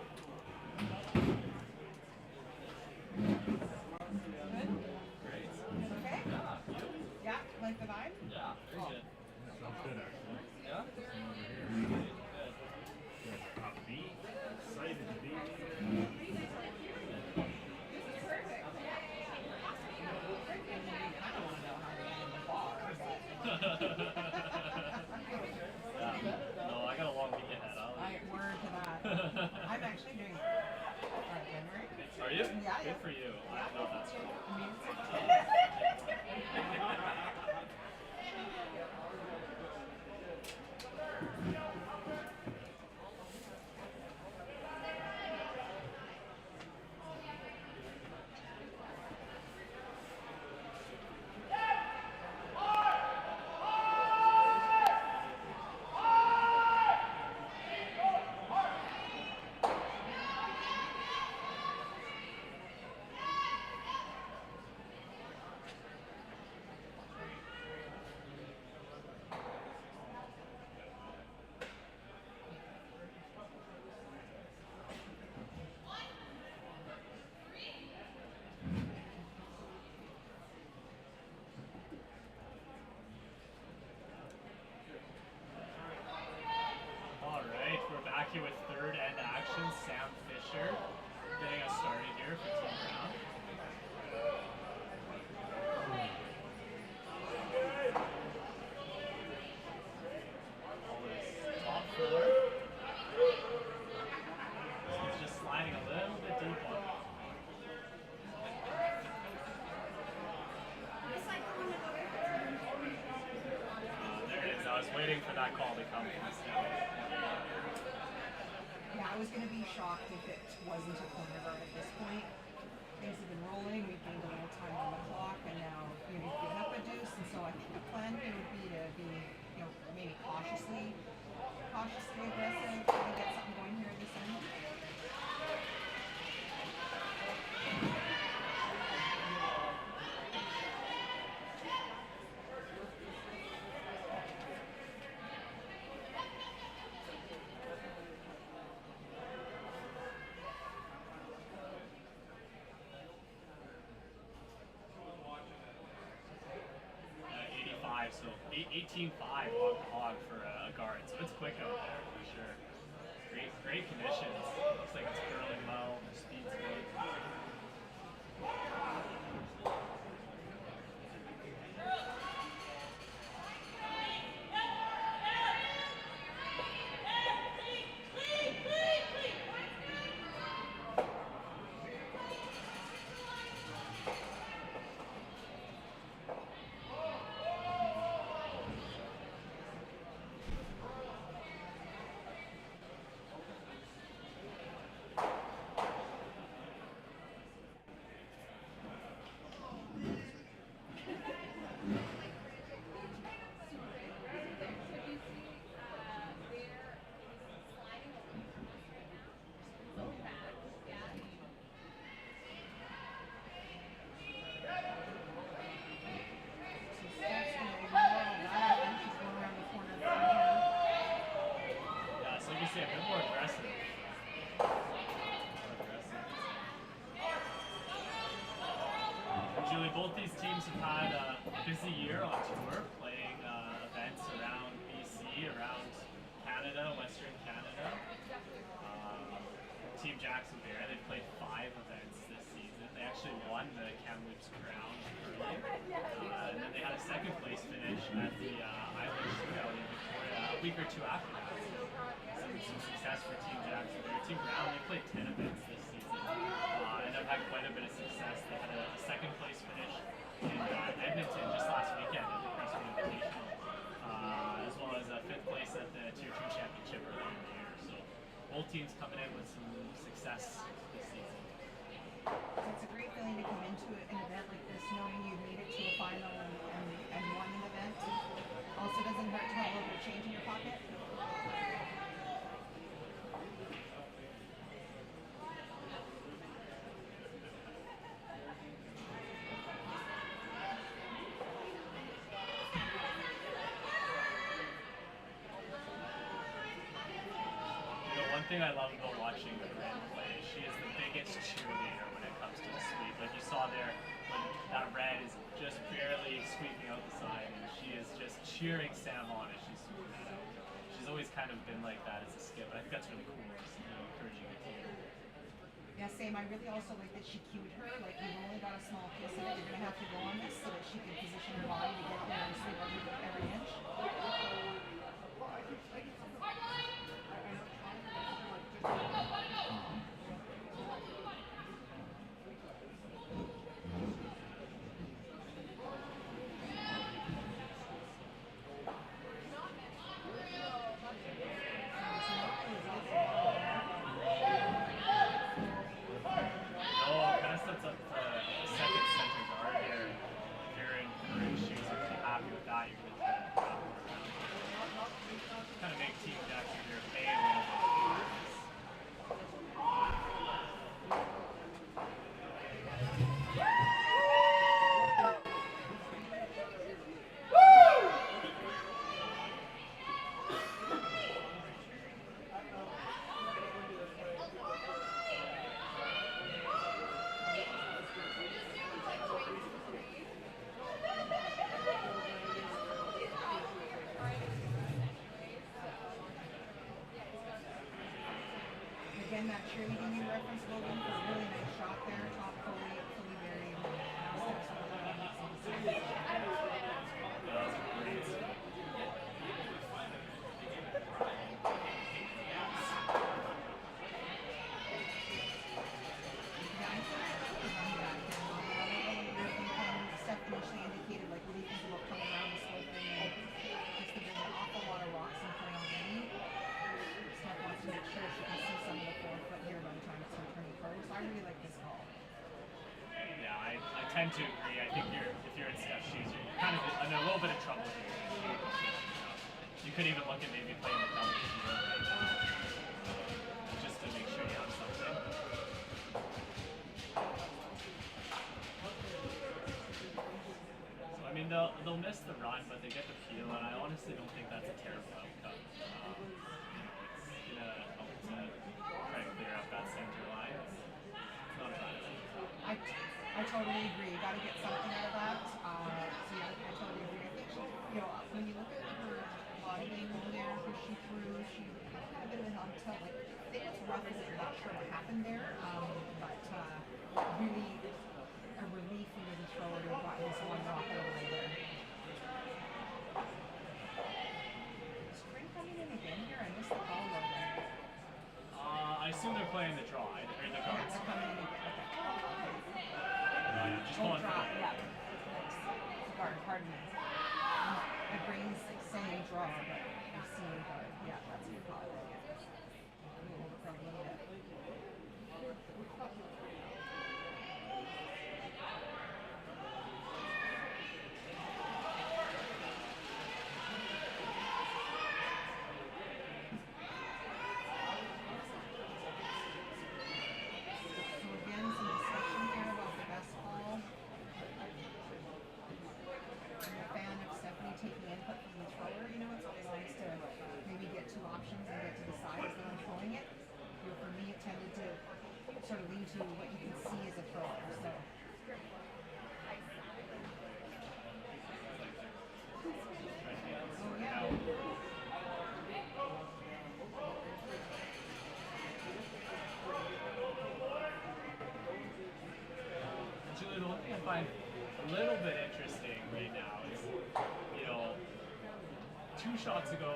Good? Great. Okay? Yeah, you? Yeah, like the vibe? Yeah, very good. Sounds good, actually. Yeah? Good. Upbeat, excited to be here. No, I got a long weekend ahead. Word to that. I'm actually doing January. Are you? Yeah, Good for you. I don't know if that's true. Here with third end action, Sam Fisher getting us started here for Team Brown. All is top four. He's just sliding a little bit deep on it. There it is. I was waiting for that call to come from Sam. Yeah, I was going to be shocked if it wasn't a corner guard at this point. Things have been rolling, we've gained a little time on the clock, and now, you know, you've given up a deuce, and so I think the plan here would be to be, you know, maybe cautiously aggressive, try to get something going here at this end. So 18-5 on hog for a guard, so it's quick out there for sure. Great conditions. Looks like it's curling well. The speed's good. both these teams have had a busy year on tour, playing events around BC, around Canada, Western Canada. Team Jackson Bear, they've played 5 events this season. They actually won the Kamloops Crown earlier. And then they had a second place finish at the Island Shootout in Victoria a week or 2 after that. So some success for Team Jackson Bear. Team Brown, they played 10 events this season. And have had quite a bit of success. They had a second place finish in Edmonton just last weekend at the Preston Invitational, as well as a 5th place at the Tier 2 Championship earlier in the year. So both teams coming in with some success this season. It's a great feeling to come into an event like this knowing you've made it to a final and won an event. Also doesn't hurt to have a little bit of change in your pocket. One thing I love about watching Red play, she is the biggest cheerleader when it comes to the sweep. Like you saw there, when that Red is just barely sweeping out the side, and she is just cheering Sam on as she's sweeping that out. She's always kind of been like that as a skip, but I think that's really cool, encouraging a team. Yeah, same. I really also like that she cued her. Like, you've only got a small piece of it. You're going to have to go on this so that she can position her body to get there and sweep every inch. Again, that cheerleading you referenced, Logan, for a really nice shot there. Top fully buried. Steph initially indicated, like, what do you think about coming around the slope and just there's an awful lot of rocks in play already. Steph wants to make sure she can see some of the 4-foot here by the time it's her turn to pro. So I really like this call. Yeah, I tend to agree. I think if you're in Steph's shoes, you're kind of in a little bit of trouble here. You could even look at maybe playing the double field right now, just to make sure you have something. So I mean, they'll miss the run, but they get the feel, and I honestly don't think that's a terrible outcome. It's gonna help to try to clear up that center line. It's not a bad outcome. I totally agree. You got to get something out of that. So yeah, I totally agree. I think she, when you look at her body language there, who she threw, she had a bit of a help to, like, I think what's rough is I'm not sure what happened there, but really a relief when the thrower to have gotten this one rock out of the way there. Is Spring coming in again here? I missed the call Logan. I assume they're playing the draw, or the Yeah, guards. they're coming in again. Okay. Just Oh, going for draw, it. yeah. Guard, pardon me. My brain's saying draw, but I'm seeing guard. Yeah, that's your call. Hold it for a little bit. So again, some discussion here about the best call. I'm a fan of Stephanie taking input from the thrower. It's always nice to maybe get 2 options and get to decide as they're throwing it. For me, it tended to sort of lean to what you can see as a thrower. So find a little bit interesting right now is, you know, 2 shots ago,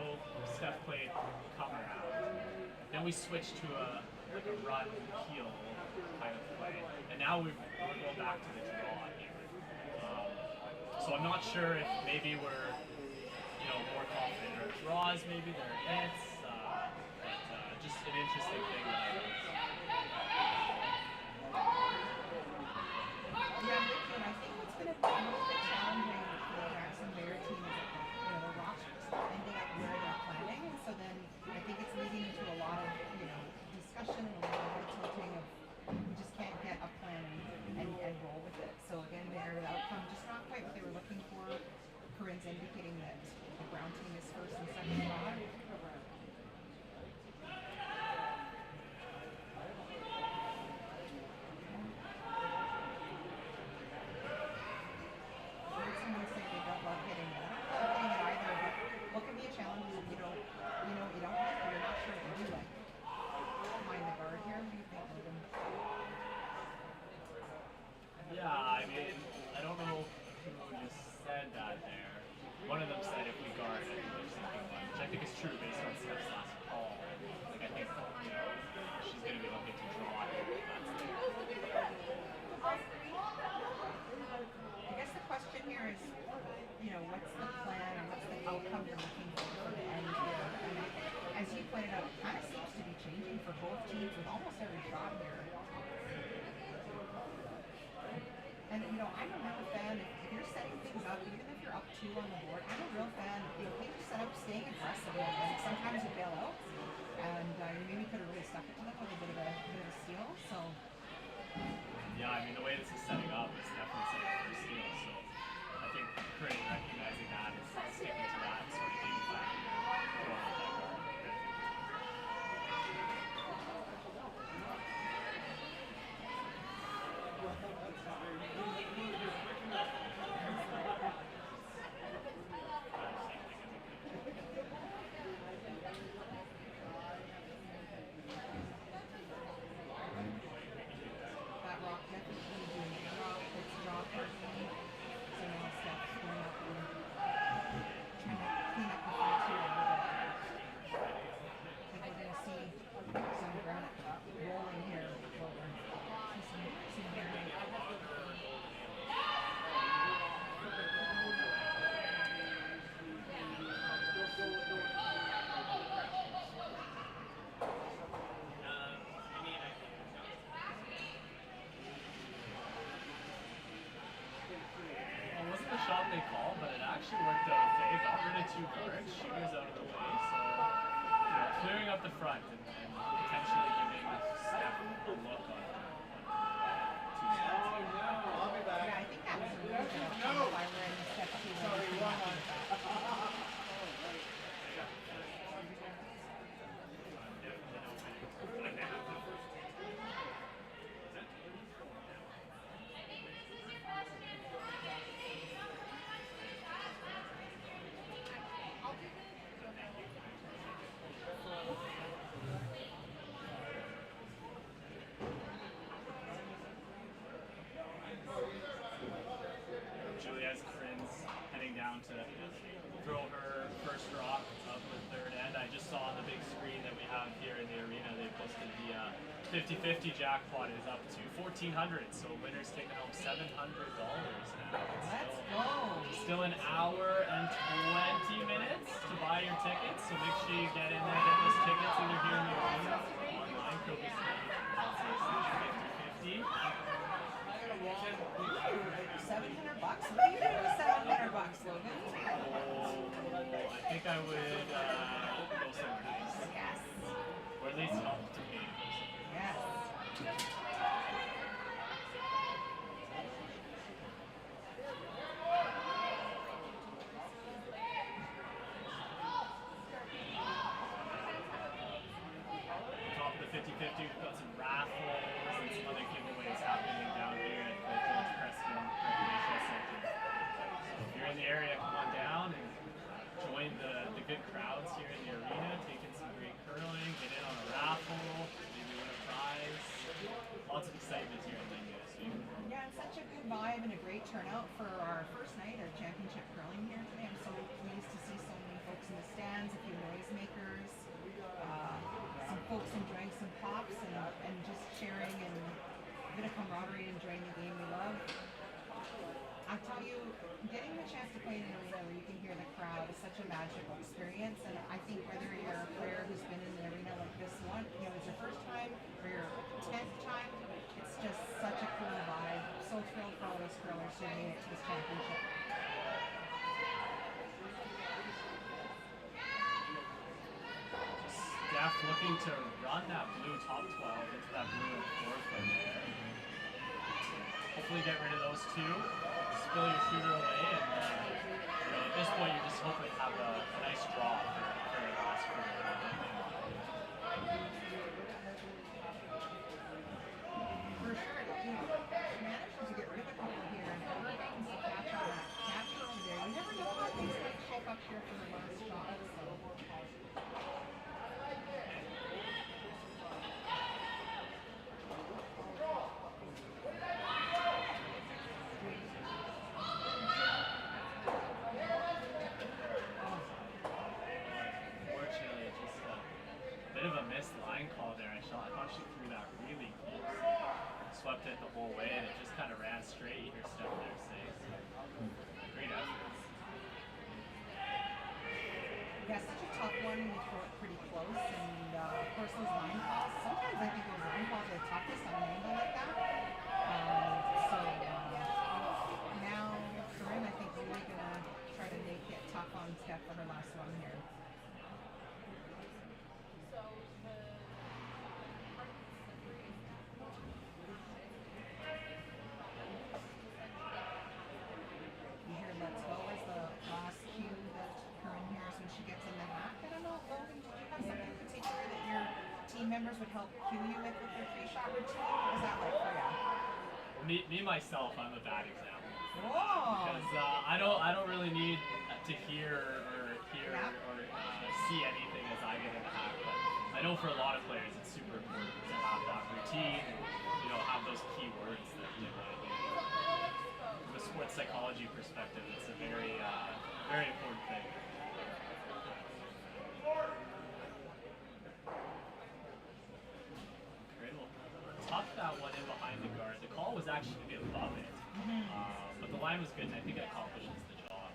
Steph played come around. Then we switched to a run heel kind of play, and now we're going back to the draw here. So I'm not sure if maybe we're, you know, more confident in our draws, maybe than our hits, but just an interesting thing that I noticed. Yeah, I'm with you, and I think what's been a little bit challenging for the Jackson Bear team is that the rocks are just ending up where they're planning, and so then I think it's leading into a lot of discussion and a lot of tilting of we just can't get a plan and roll with it. So again, the outcome just not quite what they were looking for. Corinne's indicating that the Brown team is first and second spot. Someone saying they don't love hitting it. I don't love hitting it either, but what can be a challenge is if you don't hit or you're not sure what you do like. Mind the guard here. What do you think, Logan? Yeah, I mean, I don't know who just said that there. One of them said if we guard, I think there's something fun, which I think is true based on Steph's last call. Like, I think, she's going to be looking to draw here. I guess the question here is, what's the plan and what's the outcome you're looking for the end here? And as you pointed out, it kind of seems to be changing for both teams with almost every shot here. And I'm a real fan if you're setting things up, even if you're up 2 on the board. I'm a real fan. Things are set up, staying aggressive, and sometimes you bail out, and you maybe could have really stuck it to them with a bit of a steal. So. Yeah, I mean the way this is setting up is definitely setting up for a steal. So I think Corinne recognizing that is sticking to that and sort of getting back and throwing out that guard. That rock definitely doing a drop. It's a drop personally. So now Steph's going up and trying to clean up the field here a little bit. I think we're going to see some granite rolling here. Some granite. Well, it wasn't the shot they called, but it actually worked out okay. Got rid of 2 guards, shooters out of the way, so clearing up the front and potentially giving Steph a look on 2 shots. Yeah, I think that was a really good outcome if I were in the step 2. Julia's Corinne's heading down to throw her first rock of the 3rd end. I just saw on the big screen that we have here in the arena, they posted the 50-50 jackpot is up to $1,400, so winner's taking home $700 now. Let's go. Still an hour and 20 minutes to buy your tickets, so make sure you get in there, get those tickets either here in the arena or online. Kobe City, 50-50. $700? What are you doing with $700, Logan? I think I would go somewhere nice. Yes. Or at least help to me. Yes. Top of the 50-50, we've got some raffles and some other giveaways happening down here at the George Preston Recreational Center. So if you're in the area, come on down and join the good crowds here in the arena, taking some great curling, get in on a raffle, maybe win a prize. Lots of excitement here in Langley this week. Yeah, had such a good vibe and a great turnout for our first night of championship curling here today. I'm so pleased to see so many folks in the stands, a few noisemakers, some folks enjoying some pops and just sharing and a bit of camaraderie, enjoying the game we love. I tell you, getting the chance to play in an arena where you can hear the crowd is such a magical experience, and I think whether you're a player who's been in an arena like this one, it's your first time or your 10th time, it's just such a cool vibe. So thrilled for all those curlers who made it to this championship. Steph looking to run that blue top 12 into that blue 4-foot there. Hopefully get rid of those two, spill your shooter away, and at this point you're just hoping to have a nice draw for the last quarter. For sure, he managed to get rid of a couple here, and everything's to catch on that capture today. You never know how things might shape up here for the last shot. Swept it the whole way, and it just kind of ran straight. You hear Steph there say, great effort. Yeah, such a tough one. We throw it pretty close, and of course those line calls. Sometimes I think those line calls are the toughest on an angle like that. Now Corinne, I think, really gonna try to make it tough on Steph for her last one here. Members would help cue you with their 3-shot routine? What was that like for you? Me myself, I'm a bad example. Whoa! Because I don't really need to hear or see anything as I get in the hack. But I know for a lot of players, it's super important to have that routine and have those key words that you want to hear. From a sports psychology perspective, it's a very very important thing. Tuck that one in behind the guard. The call was actually to be above it, but the line was good, and I think it accomplishes the job.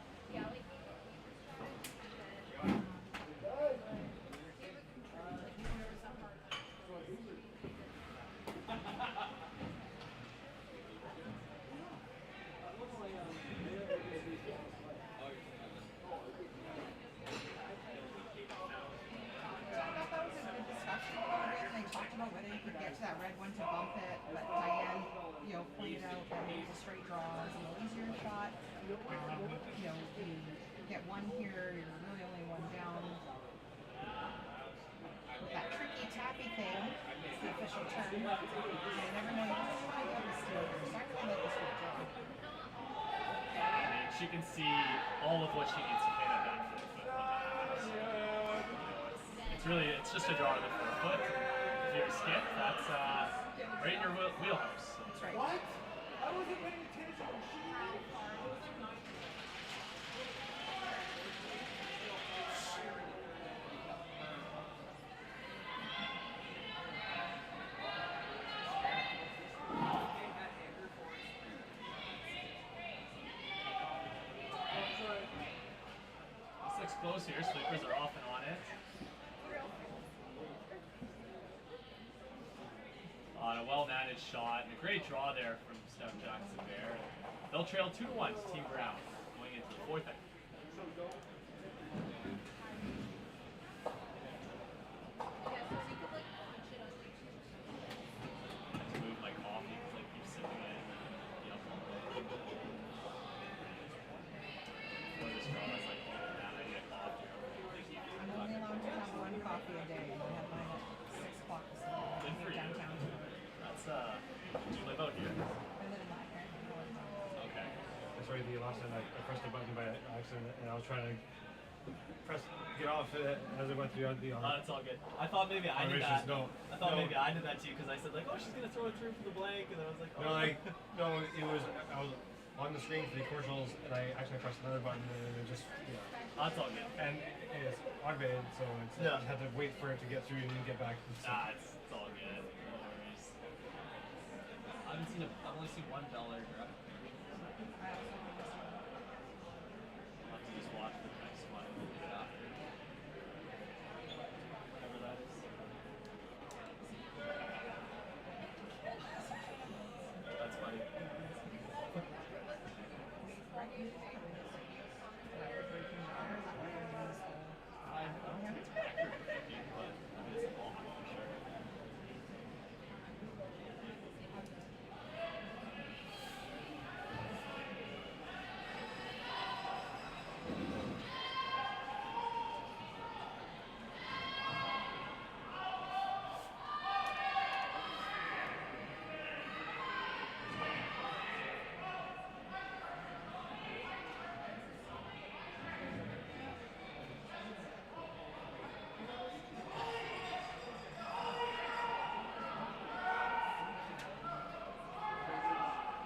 That red one to bump it, but Diane, pointed out that it was a straight draw is an easier shot. You get one here, you're really only one down. With that tricky tappy thing, it's the official turn. You never know, you just want to go to steal here. So I really like this straight draw. I mean, she can see all of what she needs to hit at that 4-foot. It's just a draw to the 4-foot. If you're a skip, that's right in your wheelhouse. That's right. What? I wasn't paying attention. This looks close here. Sweepers are off and on it. A well-managed shot and a great draw there from Steph Jackson-Bear. They'll trail 2-1 to Team Brown going into the 4th inning. I have to move my coffee because I keep sipping it. Before this draw, I was like, oh man, I need a coffee. I'm only allowed to have one coffee a day. I have mine at 6 o'clock this morning. Good for you. Downtown. Do you live out here? I live in Langley. Okay. That's right, the last time I pressed the button by accident and I was trying to get off as I went through the arm. It's all good. I thought maybe I did that. No. I thought maybe I did that too because I said like, oh, she's gonna throw it through for the blank, and then I was like, oh. No, it was I was on the screen for the commercials, and I actually pressed another button, and it just That's all good. And it's automated, so it's I just had to wait for it to get through and then get back. It's all good. No worries. I've only seen one Bel Air direct. I'll have to just watch the next one and we'll do it after. Whatever that is. That's funny. I don't think it's record breaking, but I mean, it's long for sure.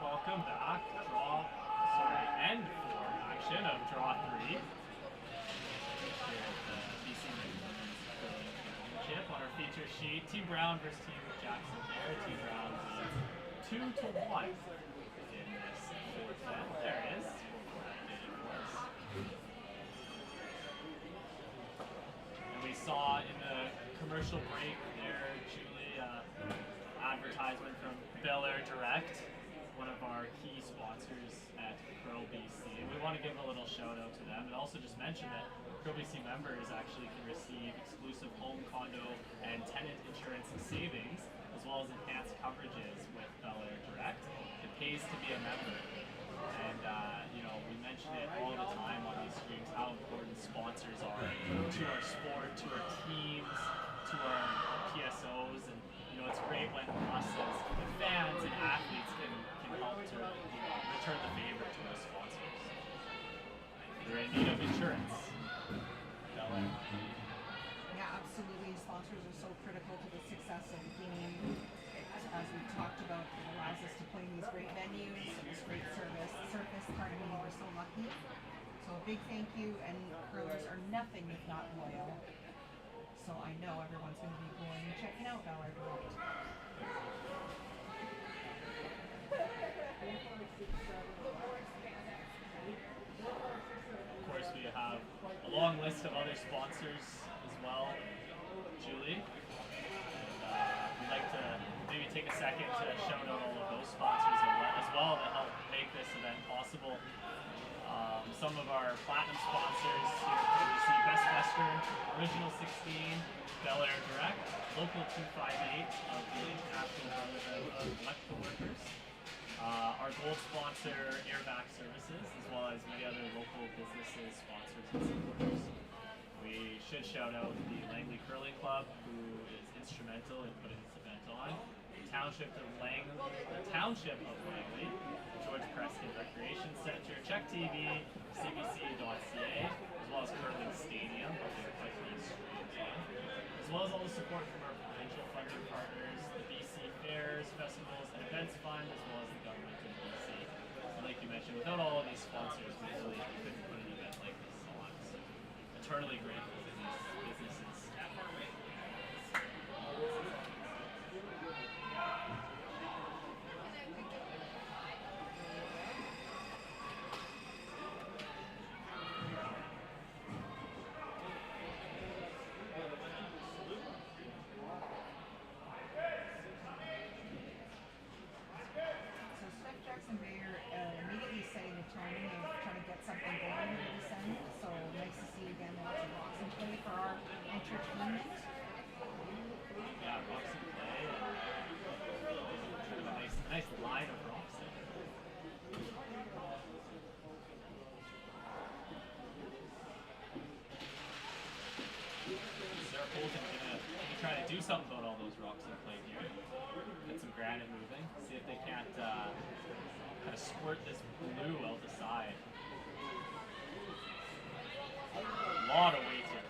Welcome back. End 4 action of draw 3. Here at the BC Women's Curling Championship on our feature sheet. Team Brown versus Team Jackson there. Team Brown leads 2-1 in this fourth set. There it is. And we saw in the commercial break there, Julie, advertisement from Bel Air Direct, one of our key sponsors at Curl BC, and we want to give a little shout out to them and also just mention that Curl BC members actually can receive exclusive home, condo, and tenant insurance and savings, as well as enhanced coverages with Bel Air Direct. It pays to be a member, and we mention it all the time on these streams how important sponsors are to our sport, to our teams, to our PSOs, and it's great when us as fans and athletes can help to return the favor to our sponsors. They're in need of insurance. Yeah, absolutely. Sponsors are so critical to the success of the game. As we've talked about, it allows us to play in these great venues and this great surface. We're so lucky. So a big thank you, and curlers are nothing if not loyal. So I know everyone's going to be going and checking out Bel Air Direct. Of course, we have a long list of other sponsors as well, Julie. And we'd like to maybe take a second to shout out all of those sponsors as well that help make this event possible. Some of our platinum sponsors here at BC: Best Western, Original 16, Bel Air Direct, Local 258 of the International Brotherhood of Electrical Workers, our gold sponsor, Airback Services, as well as many other local businesses, sponsors, and supporters. We should shout out the Langley Curling Club, who is instrumental in putting this event on. The Township of Langley, George Preston Recreation Center, Check TV, CBC.ca, as well as Curling Stadium, as well as all the support from our provincial funding partners, the BC Fairs, Festivals, and Events Fund, as well as the government of BC. And like you mentioned, without all of these sponsors, we really couldn't put an event like this on. So, eternally grateful to these businesses. Do something about all those rocks that played here. Get some granite moving. See if they can't kind of squirt this blue out the side. A lot of weight here.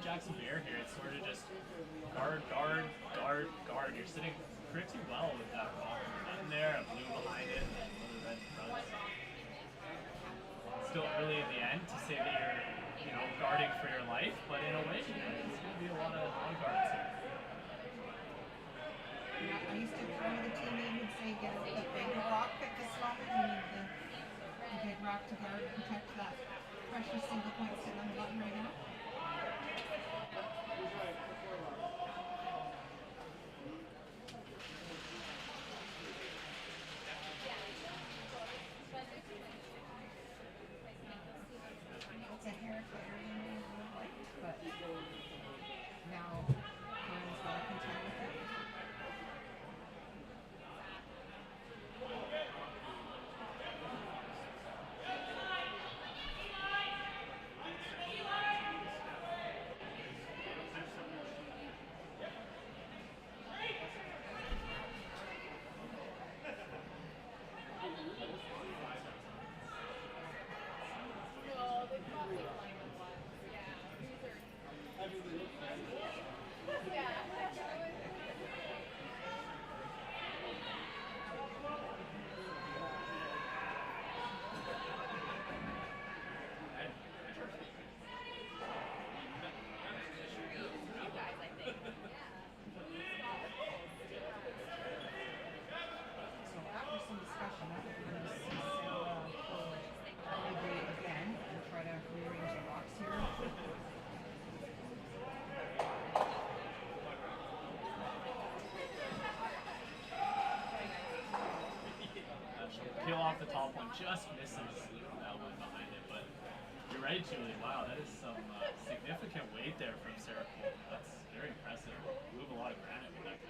Jackson Bear here, it's sort of just guard, guard, guard, guard. You're sitting pretty well with that rock in there, a blue behind it, and a red in front. Still early in the end to say that you're, guarding for your life, but in a way, it's going to be a lot of guards here. Yeah, I used to, one of the teammates would say, get out the big rock at this moment. You need the big rock to guard and protect that precious single point sitting on the button right now. It's a hair clearer than I would have liked, but now Karen's got to contend with it. Peel off the top one, just misses that one behind it, but you're right, Julie. Wow, that is some significant weight there from Sarah Cole. That's very impressive. Move a lot of granite with that.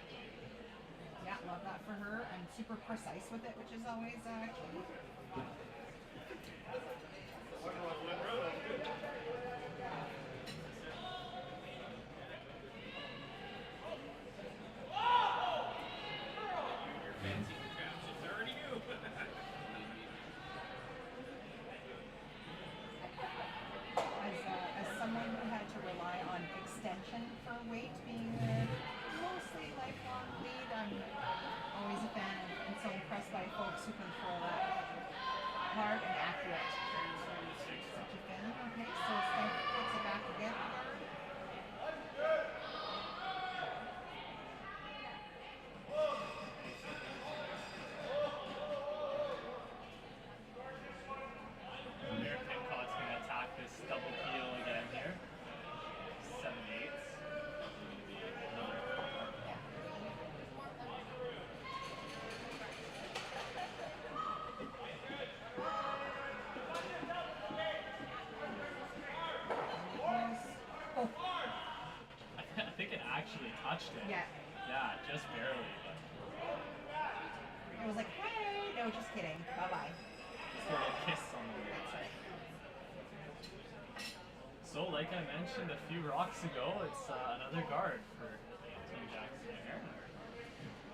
Yeah, love that for her, and super precise with it, which is always key. As someone who had to rely on extension for weight being a mostly lifelong lead, I'm always a fan and so impressed by folks who can throw that hard and accurate. Such a fan. Okay, so Steph puts it back again. Touched it. Yeah. Yeah, just barely. But... It was like, hey, no, just kidding. Bye-bye. Just a little kiss on the lips. So, like I mentioned a few rocks ago, it's another guard for Team Jackson there.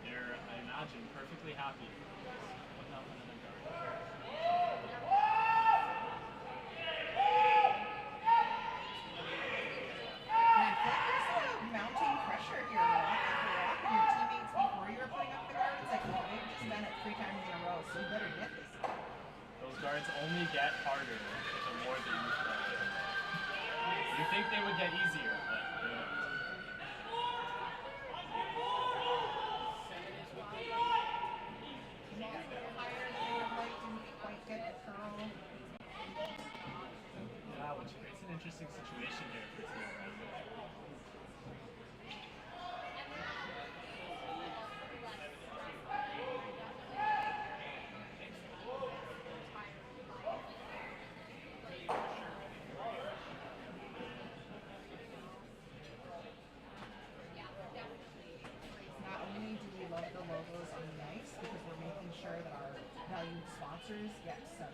They're, I imagine, perfectly happy. Putting up another guard. Mounting pressure here, Rock. If you're rocking your teammates before you were putting up the guard, it's like, well, they've just done it 3 times in a row, so you better get this. Those guards only get harder the more that you play. You think they would get easier, but they don't. Higher than they would like, didn't quite get the curl. Yeah, which creates an interesting situation here for Team Langley. Get some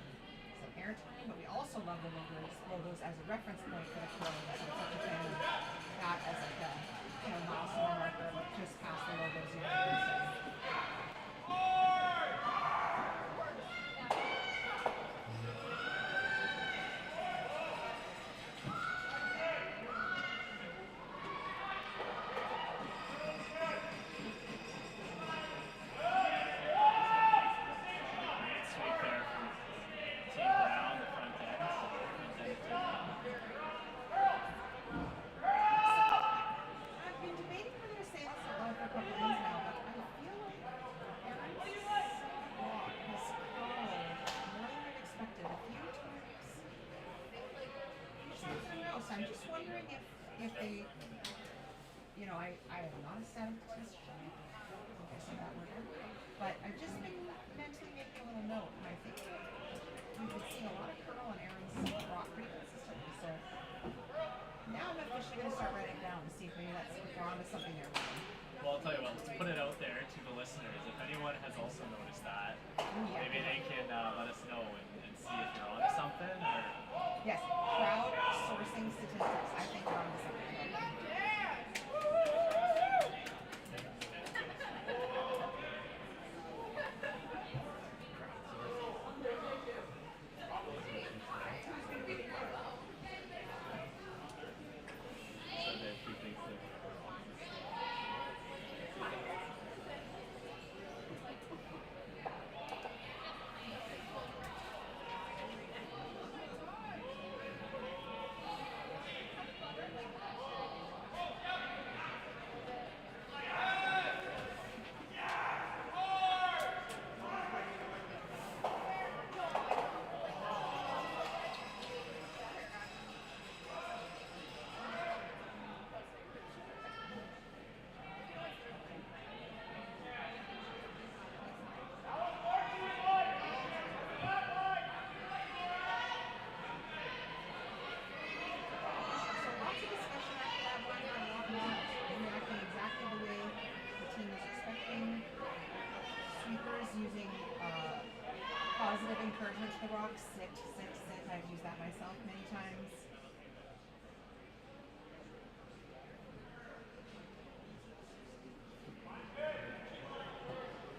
airtime, but we also love the logos as a reference point for the curling. So it's such a fan of that as like a milestone marker, but just past the logos. So I'm just wondering if they, you know, I am not a statistician, I guess that word, but I've just been mentally making a little note, and I think we've been seeing a lot of curl on Aaron's rock pretty consistently. So now I'm officially going to start writing it down to see if maybe that's if we're onto something there. Well, I'll tell you what, let's put it out there to the listeners. If anyone has also noticed that, maybe they can let us know and see if you're onto something. Or... Yes, crowd sourcing statistics. I think we're onto something. Using positive encouragement to the rocks, sit. I've used that myself many times.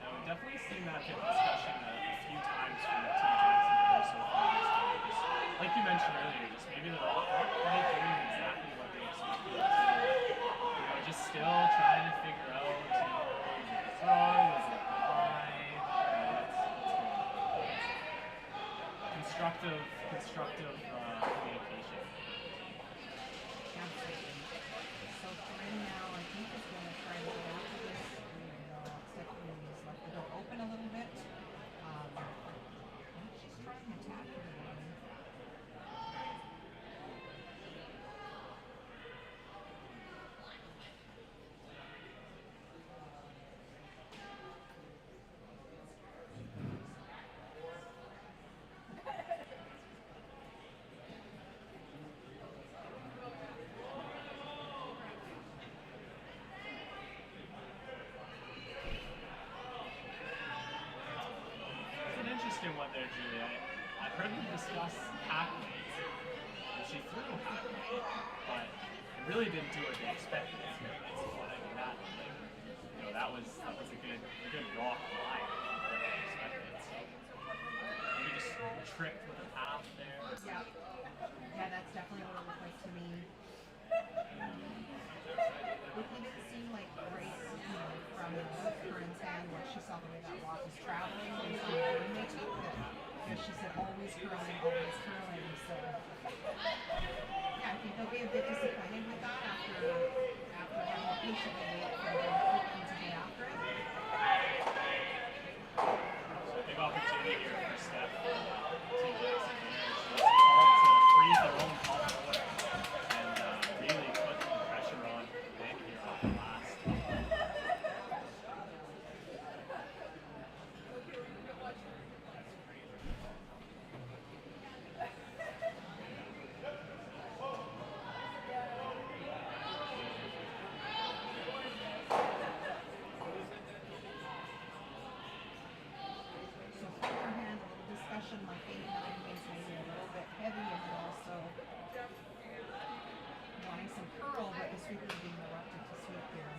Now, we've definitely seen that discussion a few times from the TJs and so far. Like you mentioned earlier, just maybe they're not quite doing exactly what they expected to do. You know, just still trying to figure out, is it wrong, is it constructive communication. Absolutely. So Corinne now, I think is going to try to go out to this. Looks like Corinne's left the door open a little bit. She's trying to attack everyone. What they're doing. I've heard them discuss hack weights, and she threw hack weight, but it really didn't do what they expected it to. I mean, that was a good rock line that they expected. So maybe just tricked with a path there. Yeah, that's definitely what it looked like to me. It didn't seem like Grace, from Corinne's hand, what she saw the way that rock was traveling, and they took it. Because she said always curling, so yeah, I think they'll be a bit disappointed with that after having to patiently wait for them to get after it. Big opportunity here for Steph. Team Jackson here. She's called to freeze their own top order and really put the pressure on Nick here off the last. Like 89 weighs maybe a little bit heavy, and also wanting some curl, but the sweeper is being reluctant to sweep here.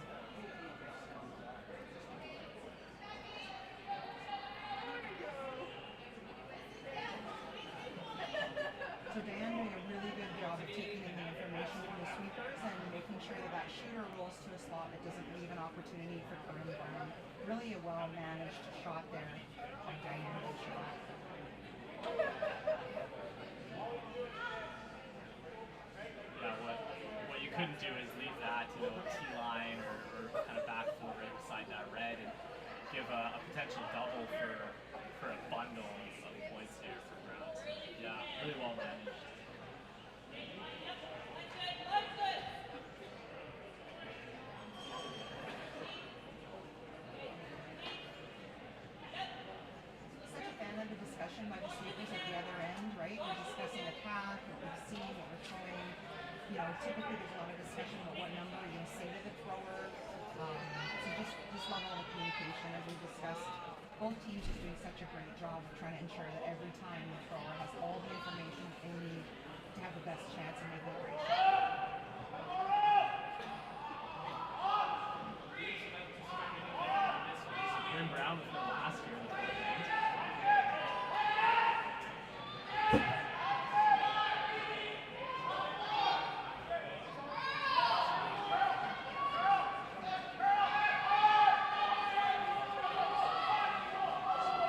So Diane doing a really good job of taking in the information from the sweepers and making sure that that shooter rolls to a slot that doesn't leave an opportunity for Corinne Brown. Really a well-managed shot there by Diane Bishop. Yeah, what you couldn't do is leave that, T-line or kind of backfill right beside that red and give a potential double for a bundle and some points here for Brown. So, yeah, really well managed. typically there's a lot of discussion about what number you're going to say to the thrower. So just love all the communication as we discussed. Both teams are doing such a great job of trying to ensure that every time the thrower has all the information that they need to have the best chance of making the right shot. Brown with them last year in the tournament.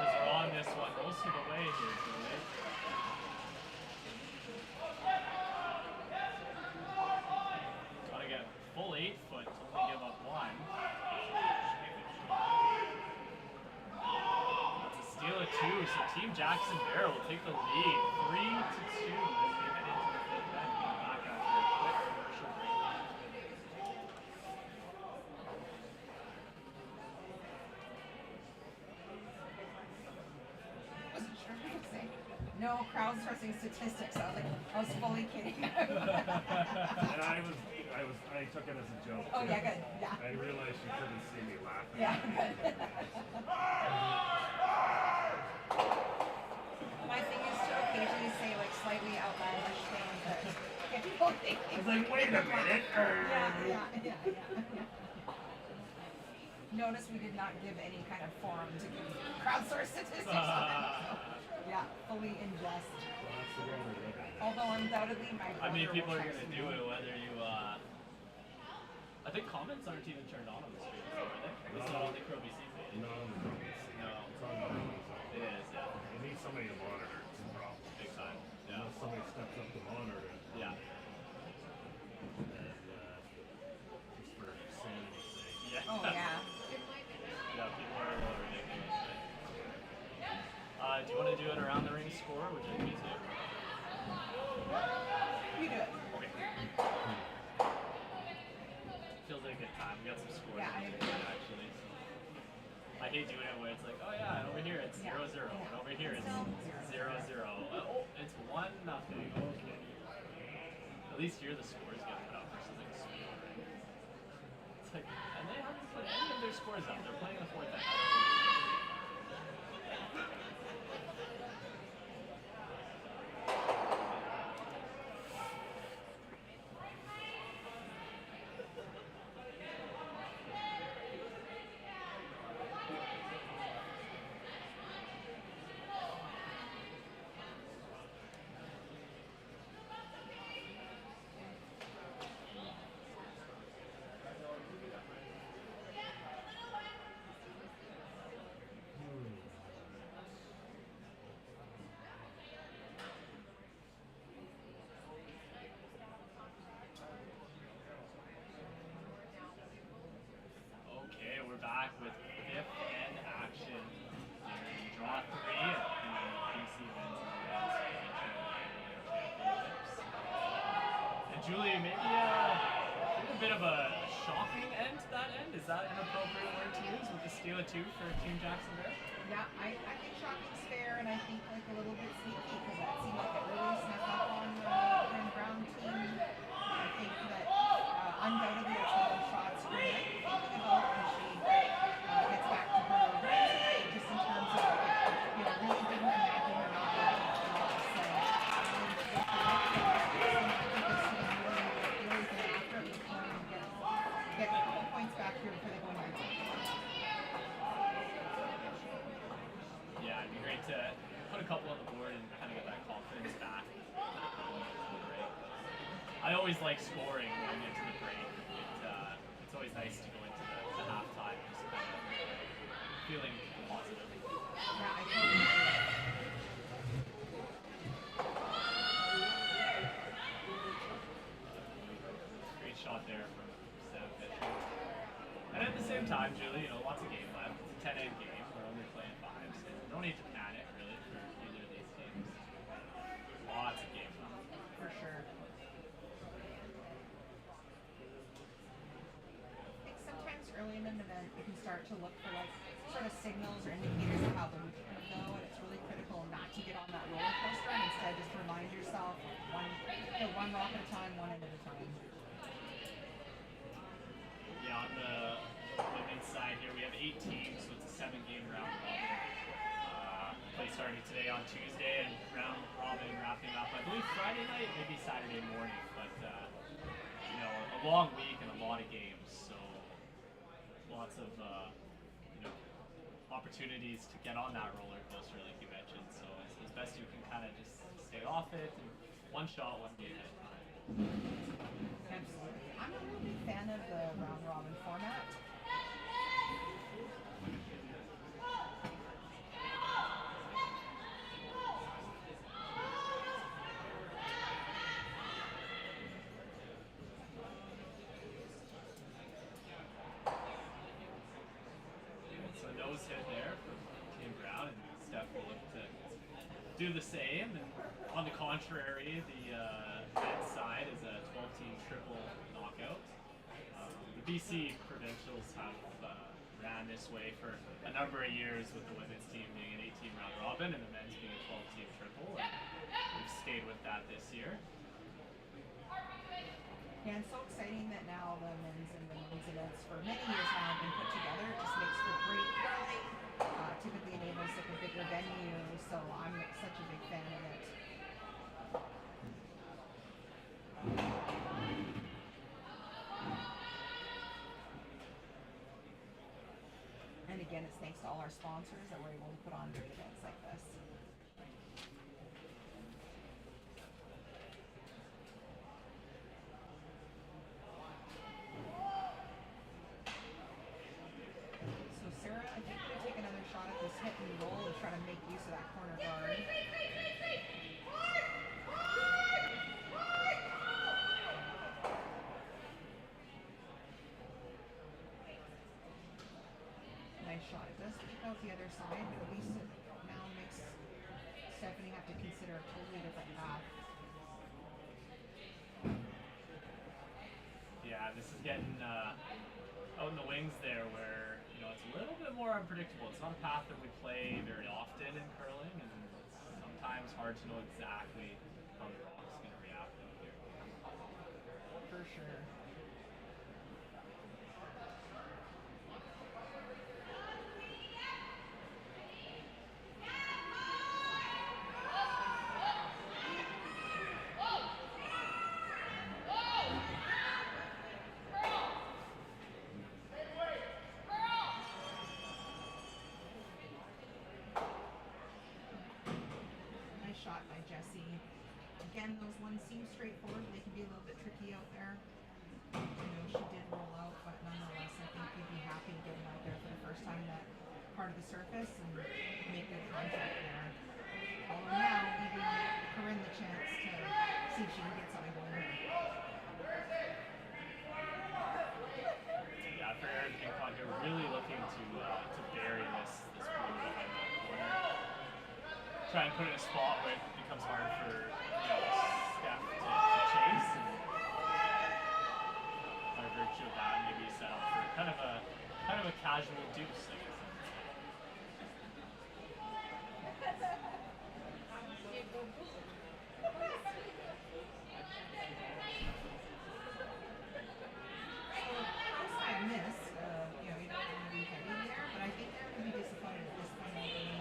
They're on this one most of the way here, Julie. Gotta get full 8 foot to only give up 1. Steal a 2, so Team Jackson Bear will take the lead 3-2 as we head into the 5th end. Back after a quick commercial break. Wasn't sure what to say. No crowdsourcing statistics. I was fully kidding. And I took it as a joke. Oh yeah, good. Yeah. I realized you couldn't see me laughing. Yeah, good. My thing is to occasionally say like slightly outlandish things that get people thinking. I was like, wait a minute. Yeah. Notice we did not give any kind of forum to give crowdsource statistics on it. Yeah, fully in jest. Although undoubtedly my I mean, people are will going to do it whether you, I think comments aren't even turned on the stream, are they? It's not on the Crow BC page. No, no. It's on the It is, yeah. You need somebody to monitor it. It's a problem. Big time. Yeah. Unless somebody steps up to monitor it. Yeah. And, just for sanity's sake. Yeah. Oh yeah. Yeah, people are a little ridiculous. Right? Do you want to do an around the ring score? Would you like me to? You do it. Okay. Feels like a good time. We got some scores Yeah, in there, actually. So. I hate doing it where it's like, oh yeah, and over here it's 0-0, and over here it's 0-0. Oh, it's 1-0. Okay. At least here the scores get put up versus like score, right? It's like, and they haven't put any of their scores up. They're playing the 4th end. Back with 5th end action here in draw 3 at the BC Men's Championships. And Julie, maybe a bit of a shocking end to that end. Is that an appropriate word to use with the steal of 2 for Team Jackson Bear? Yeah, I think shocking's fair, and I think like a little bit sneaky because that seemed like it really snuck up on the Grand Brown team. I think that undoubtedly it's one of those shots we're thinking about when she gets back to her tonight, just in terms of really didn't imagine her not being able to do it. So really get after it before and get a couple points back here before they go into the game. Yeah, it'd be great to put a couple on the board and kind of get that confidence back. I always like scoring going into the break. It's always nice to go into the halftime just kind of feeling positive. Yeah, I totally agree. Great shot there from Sam Pitcher. And at the same time, Julie, lots of game left. It's a 10-end game. We're only playing 5, so no need to panic really for either of these teams. Lots of game left. For sure. Early in an event, you can start to look for like sort of signals or indicators of how the week's going to go, and it's really critical not to get on that roller coaster and instead just remind yourself one rock at a time, one end at a time. 8 teams, so it's a 7-game round robin. Play starting today on Tuesday and round robin wrapping up, I believe Friday night, maybe Saturday morning. But you know, a long week and a lot of games, so lots of opportunities to get on that roller coaster, like you mentioned. So as best you can kind of just stay off it and one shot, one game at a time. Absolutely. I'm a real big fan of the round robin format. So nose hit there from Team Brown, and Steph will look to do the same. And on the contrary, the men's side is a 12-team triple knockout. The BC provincials have ran this way for a number of years, with the women's team being an 8-team round robin and the men's being a 12-team triple. And we've stayed with that this year. Yeah, it's so exciting that now the men's and women's events for many years now have been put together. It just makes for great curling. Typically enables like a bigger venue, so I'm such a big fan of it. And again, it's thanks to all our sponsors that we're able to put on great events like this. So Sarah, I think we're going to take another shot at this hit and roll and try to make use of that corner guard. Nice shot. It does kick out the other side, but at least it now makes Stephanie have to consider a totally different path. Yeah, this is getting out in the wings there, where you know it's a little bit more unpredictable. It's not a path that we play very often in curling, and it's sometimes hard to know exactly how the rock's going to react out here. For sure. Nice shot by Jessie. Again, those ones seem straightforward. They can be a little bit tricky out there. I know she did roll out, but nonetheless, I think you'd be happy to get them out there for the first time that part of the surface and make good contact there. Although now, giving Corinne the chance to see if she can get something going here. Yeah, for Aaron Pincock, you're really looking to bury this blue behind that corner. Try and put it in a spot where it becomes hard for Steph to chase. And by virtue of that, maybe set up for kind of a casual deuce, I guess. Outside miss, you don't want to be heavy there, but I think they're going to be disappointed at this point in the game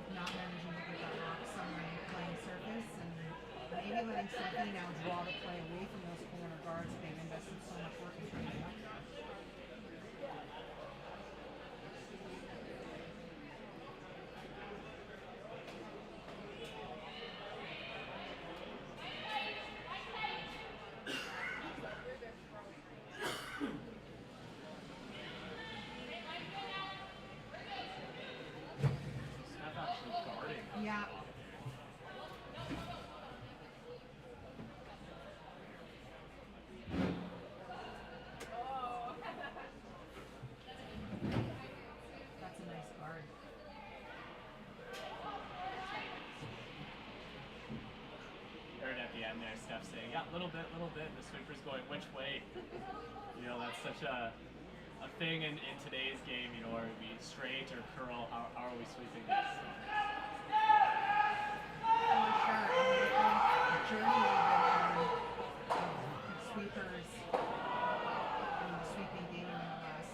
with not managing to get that rock somewhere playing surface, and maybe letting Stephanie now draw the play away from those corner guards that they've invested so much work in trying to get up there. Steph actually guarding. Yeah. That's a nice guard. Heard at the end there, Steph saying, yeah, little bit. The sweeper's going which way? You know, that's such a thing in today's game, you know, are we straight or curl? How are we sweeping this? For sure. The journey of sweepers and the sweeping game in the last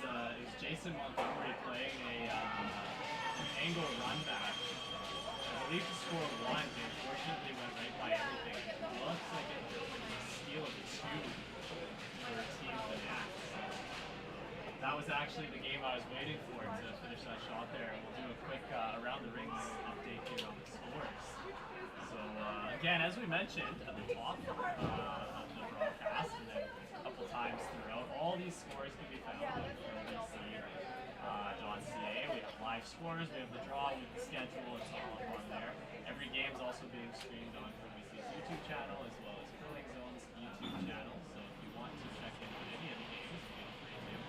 it was Jason Montgomery playing an angle run back. I believe the score won, but unfortunately went right by everything. It looks like a steal of 2 for Team Finance. That was actually the game I was waiting for to finish that shot there. We'll do a quick around the rings update here on the scores. So again, as we mentioned at the top of the broadcast, and then a couple times throughout, all these scores can be found on ProBC.ca. We have live scores, we have the draw, we have the schedule, it's all up on there. Every game is also being streamed on ProBC's YouTube channel as well as Curling Zone's YouTube channel. So if you want to check in on any of the games, feel free to.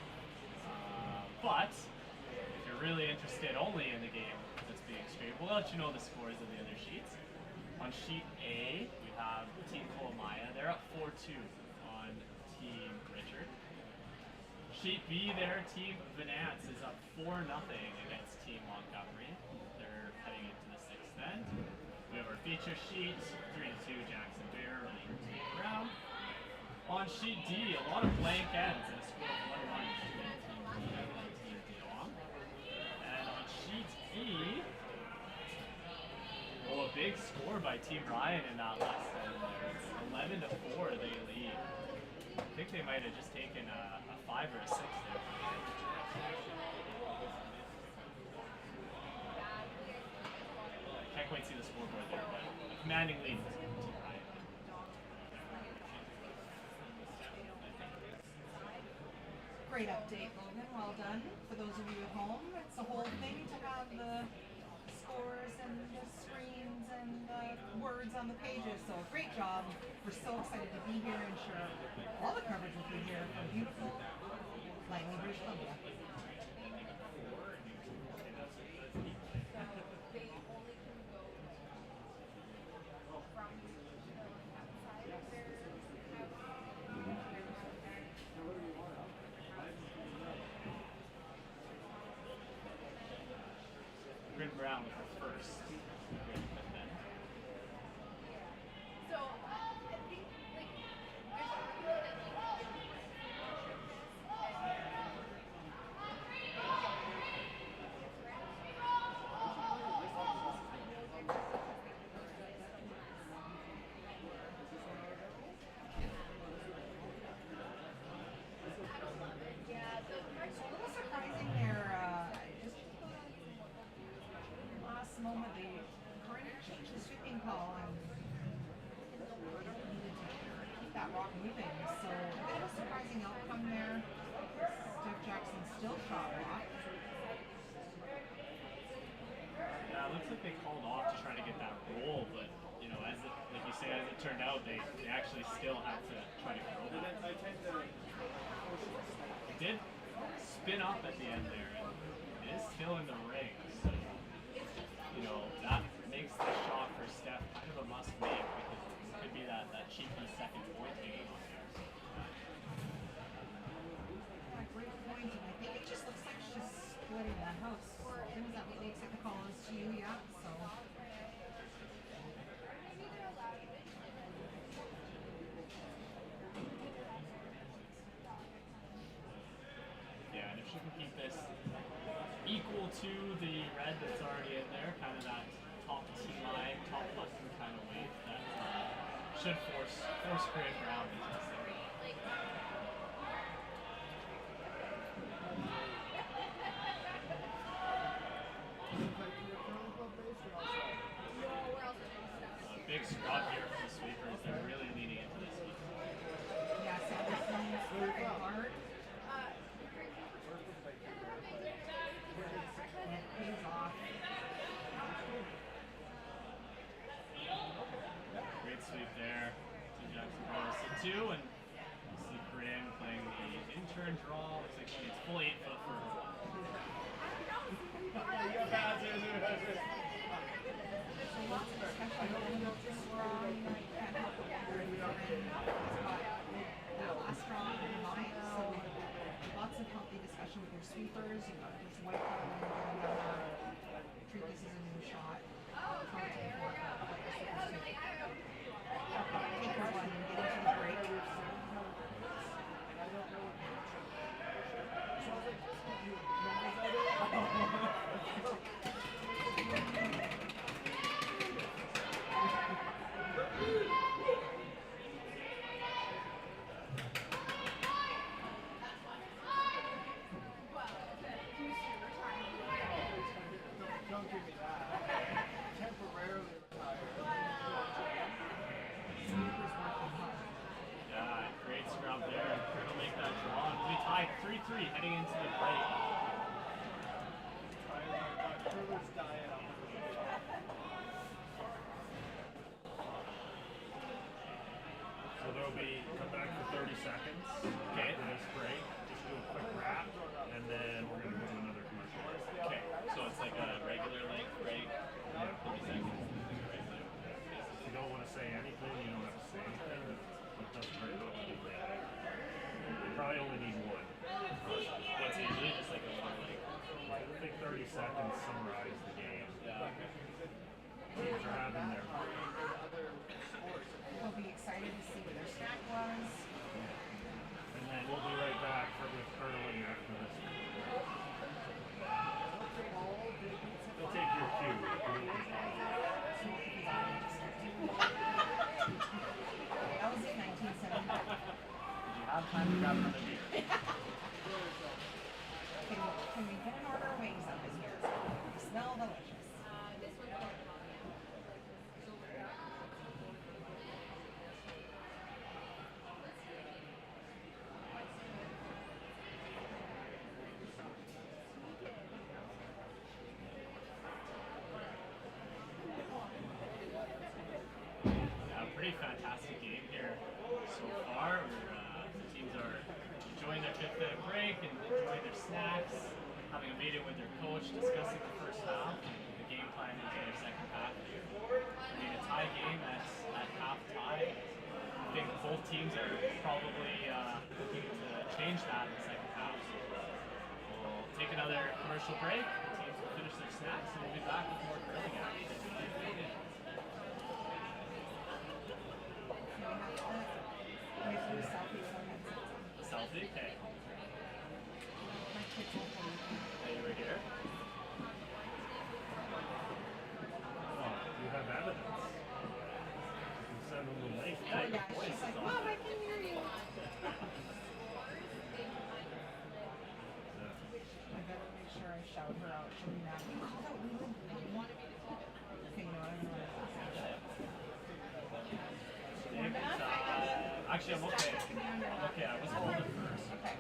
But if you're really interested only in the game that's being streamed, we'll let you know the scores of the other sheets. On sheet A, we have Team Kolomaya. They're up 4-2 on Team Richard. Sheet B there, Team Venance is up 4-0 against Team Montgomery. They're heading into the 6th end. We have our feature sheet, 3-2 Jackson Bear over Team Brown. On sheet D, a lot of blank ends and a score of 1-1 between Team B and Team DeYoung. And on sheet E, a big score by Team Ryan in that last end there. 11-4 they lead. I think they might have just taken a 5 or a 6 there. Can't quite see the scoreboard there, but a commanding lead for Team Ryan. Great update, Logan. Well done. For those of you at home, it's a whole thing to have the scores and the screens and the words on the pages. So great job. We're so excited to be here and share all the coverage with you here from beautiful Langley, British Columbia. Brown with the first. So, I think, like, It's a little surprising there. Just last moment, the current changed the sweeping call and needed to keep that rock moving. So a bit of a surprising outcome there. Steph Jackson still shot rock. Yeah, it looks like they called off to try to get that roll, but you know, as it, like you say, as it turned out, they actually still had to try to grow that. It did spin up at the end there, and it is still in the ring. So, you know, that makes the shot for Steph kind of a must make because it could be that cheeky second point hanging on there. Yeah, great point, and I think it just looks like she's splitting that house. Is that what looks like the call is to you? Yeah, so. Yeah, and if she can keep this equal to the red that's already in there, kind of that top T-line, top button kind of weight, that should force Graham Brown into the second. Big scrub here for the sweepers. They're really leaning into this one. Yeah, Sanderson's working hard. And it pays off. Great sweep there. Team Jackson Brothers to 2, and you see Corinne playing the intern draw. Looks like she needs full 8 foot for her one. Lots of discussion going on this strong. Can't help but wonder if Corinne got that last strong in mind. So lots of healthy discussion with your sweepers. You know, there's white color and treat this as a new shot. Take one and get into the break. tied 3-3 heading into the break. So there'll be, come back for 30 seconds after this break. Just do a quick wrap, and then we're going to go to another commercial. Okay, so it's like a regular length break. Yeah, 30 seconds. If you don't want to say anything, you don't have to say anything. It doesn't hurt to do that. You probably only need one. What's usually just like a little like... I think 30 seconds summarize the game. Yeah. Teams are having their... We'll be excited to see what their snack was. And then we'll be right back with curling after this. They'll take your cue. That was in 1975. Did you have time to grab another beer? Can we get an order of wings up in here? They smell delicious. Pretty fantastic game here so far. The teams are enjoying their 5th-minute break and enjoying their snacks, having a meeting with their coach, discussing the first half, the game plan into their second half. I mean, a tie game at half tie. I think both teams are probably looking to change that in the second half. So we'll take another commercial break. The teams will finish their snacks and we'll be back with more curling action. Selfie? Okay. You were here? Oh, you have evidence. You can send them the link. Oh yeah, she's like, Mom, I can hear you. I better make sure I shout her out. She'll be mad. You called out Leland. Okay, you know what? I'm going to Actually, I'm okay. I'm okay. I was holding first. Okay.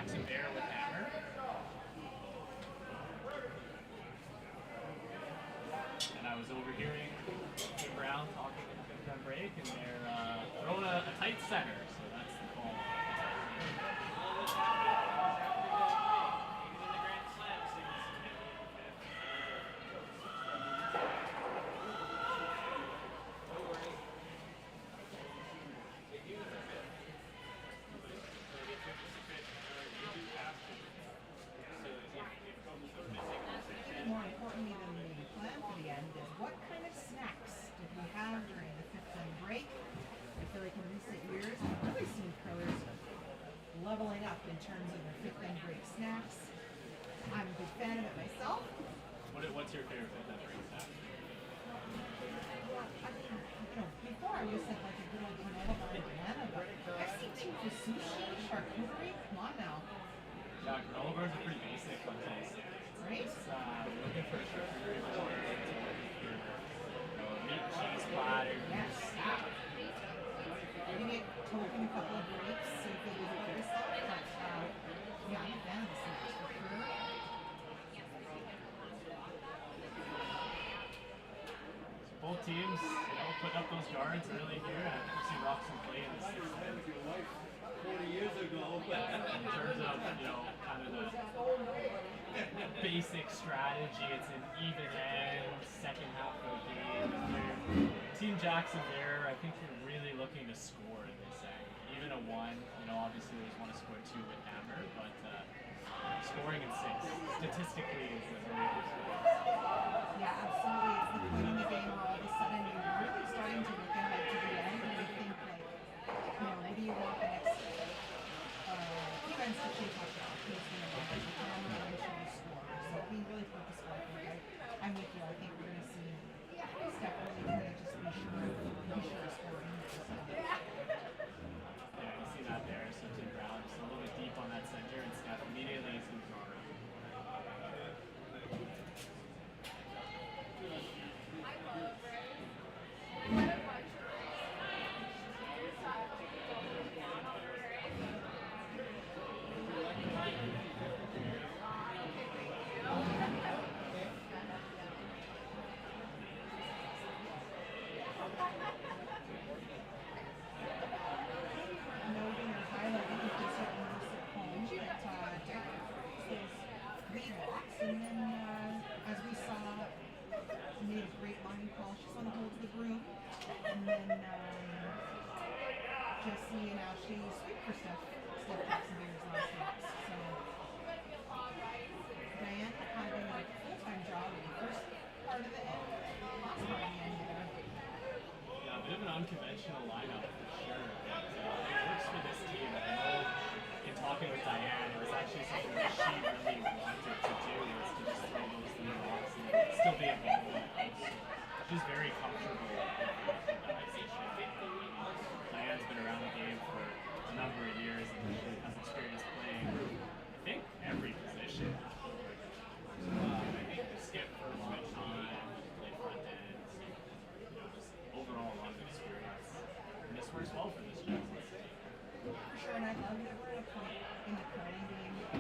Jackson there with hammer. And I was overhearing Team Brown talking in the fifth round break, and they're throwing a tight center, so that's the call. More importantly than the plan for the end is what kind of snacks did we have during the fifth end break? I feel like in recent years we've really seen curlers leveling up in terms of their fifth end break snacks. I'm a big fan of it myself. What's your favorite fifth end break snack? Well, I mean, before I just said like a good old granola bar and banana, but I've seen too for sushi, charcuterie. Come on now. Yeah, granola bars are pretty basic on taste. Right? Looking for a charcuterie board, meat and cheese platter. Yes. Maybe token a couple of grapes so you feel good about yourself. But yeah, I'm a fan of the snacks for sure. Both teams, putting up those guards early here. I've seen Roxon play in the sixth end. 40 years ago. In terms of, kind of the basic strategy, it's an even end, second half of the game. Team Jackson there, I think they're really looking to score, they say. Even a 1, obviously they just want to score 2 with hammer, but scoring in 6, statistically, is the very good score. Yeah, absolutely. It's the point in the game where all of a sudden you're really starting to look ahead to the end and you think like, what do you want the next few ends to shape up now? Who's going to win? The camera and should we score? So being really purposeful, I think I'm with you. I think we're going to see Steph really kind of just be sure of scoring. Yeah, you see that there. So Team Brown just a little bit deep on that center, and Steph immediately is going to draw around. And then, as we saw, made a great line call. She's on the hold of the broom. And then Jessie and Ashley sweep for Steph Jackson Beer's last hits. So Diane having a full-time job in the first part of the end, last part of the end there. Yeah, a bit of an unconventional lineup for sure, but it works for this team. I know in talking with Diane, it was actually something that she really wanted to do, was to just throw those little rocks and still be involved in the house. She's very comfortable with the organization. Diane's been around the game for a number of years and has experience playing, I think, every position. I think the skip for a long time, play front end, just overall a lot of experience. And this works well for this Jackson team. For sure, and I love that we're at a point in the curling game, I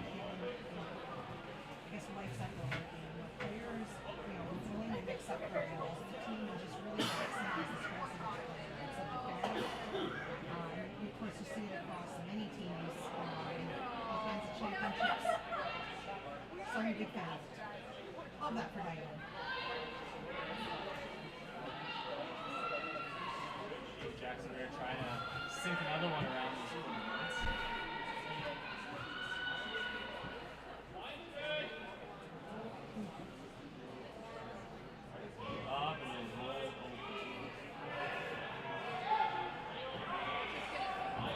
guess life cycle of the game, where players, willing to mix up their roles, and the team will just really maximize the strengths of each player. It's such a advantage. Of course, you see it across many teams in all kinds of championships. So I'm a big fan of it. Love that for Diane. Jackson here trying to sink another one around these points. Up and then roll open.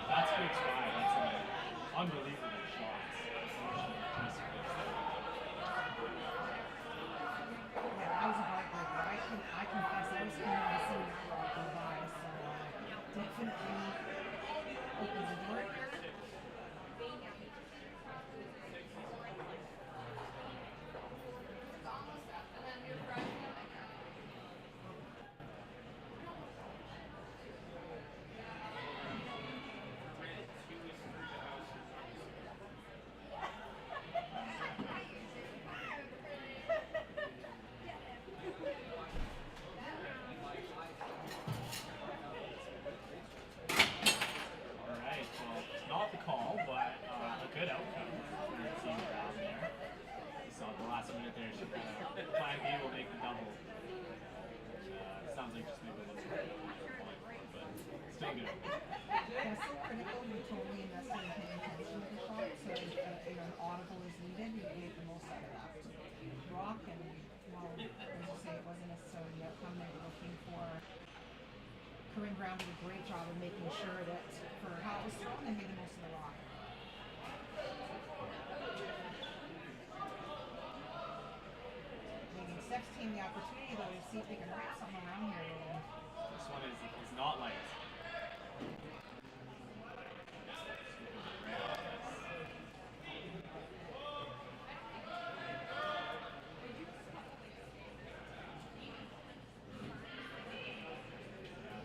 That's big try. That's an unbelievable shot. Yeah, that was a heartbreaker. I confess I was kind of seeing that ball go by, so definitely opens the door here. got the call, but a good outcome for Team Brown there. You saw at the last minute there, she kind of plan B will make the double. Sounds like just maybe a little bit but still good. That's so critical. You totally invested in paying attention to the shot, so if an audible is needed, you get the most out of that. Rock, and well, as you say, it wasn't necessarily the outcome they were looking for. Corinne Brown did a great job of making sure that for how it was thrown, they made the most of the rock. Giving Steph's team the opportunity though to see if they can wrap something around here. This one is not light.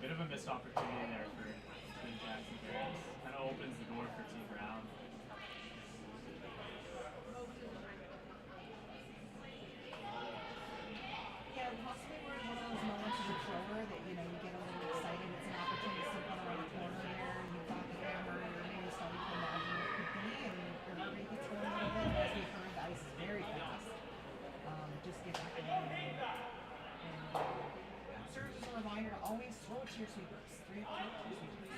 Bit of a missed opportunity there for Team Jackson Bears. Kind of opens the door for Team Brown. Yeah, possibly we're in one of those moments as a thrower that you get a little excited. It's an opportunity to slip one around the corner there. You've got the hammer, you're maybe starting to imagine what it could be, and your heart rate gets going a little bit. As we've heard, the ice is very fast. Just get back in and serves as a reminder to always throw it to your sweepers. 3 up, 2 sweepers.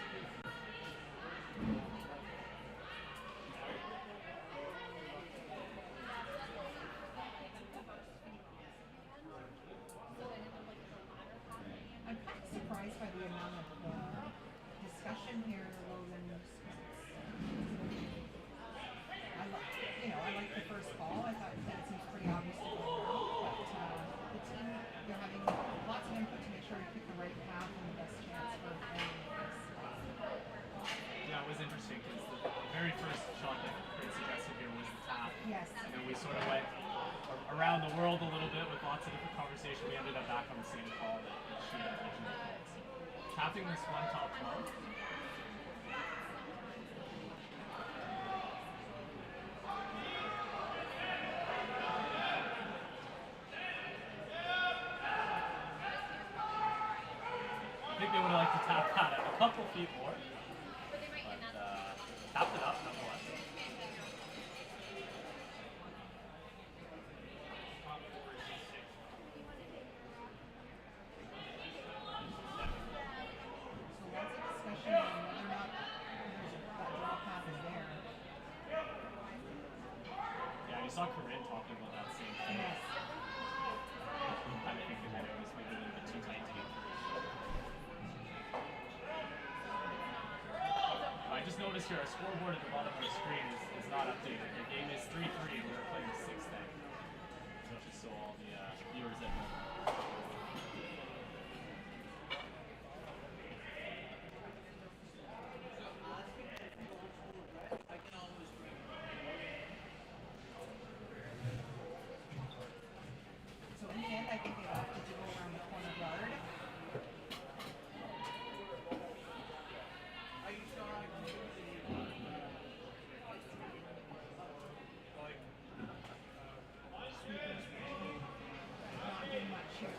I'm kind of surprised by the amount of discussion here, Logan. I like the first call. I thought that seems pretty obvious to go around, but the team, they're having lots of input to make sure we pick the right path and the best chance for winning this. Yeah, it was interesting because the very first shot that Chris suggested here was the tap. Yes. And then we sort of went around the world a little bit with lots of different conversation. We ended up back on the same call that she had originally called. So, tapping this one top 12. I think they would have liked to tap that a couple feet more, but tapped it up nonetheless. So lots of discussion on whether or not that draw path is there. Yeah, you saw Corinne talking about that same thing. Yes. Kind of thinking that it was maybe a little bit too tight to get through. I just noticed here our scoreboard at the bottom of our screen is not updated. The game is 3-3 and we're playing the 6th end. Just so all the viewers at home. So in the end, I think they opted to go around the corner guard. Not doing much here.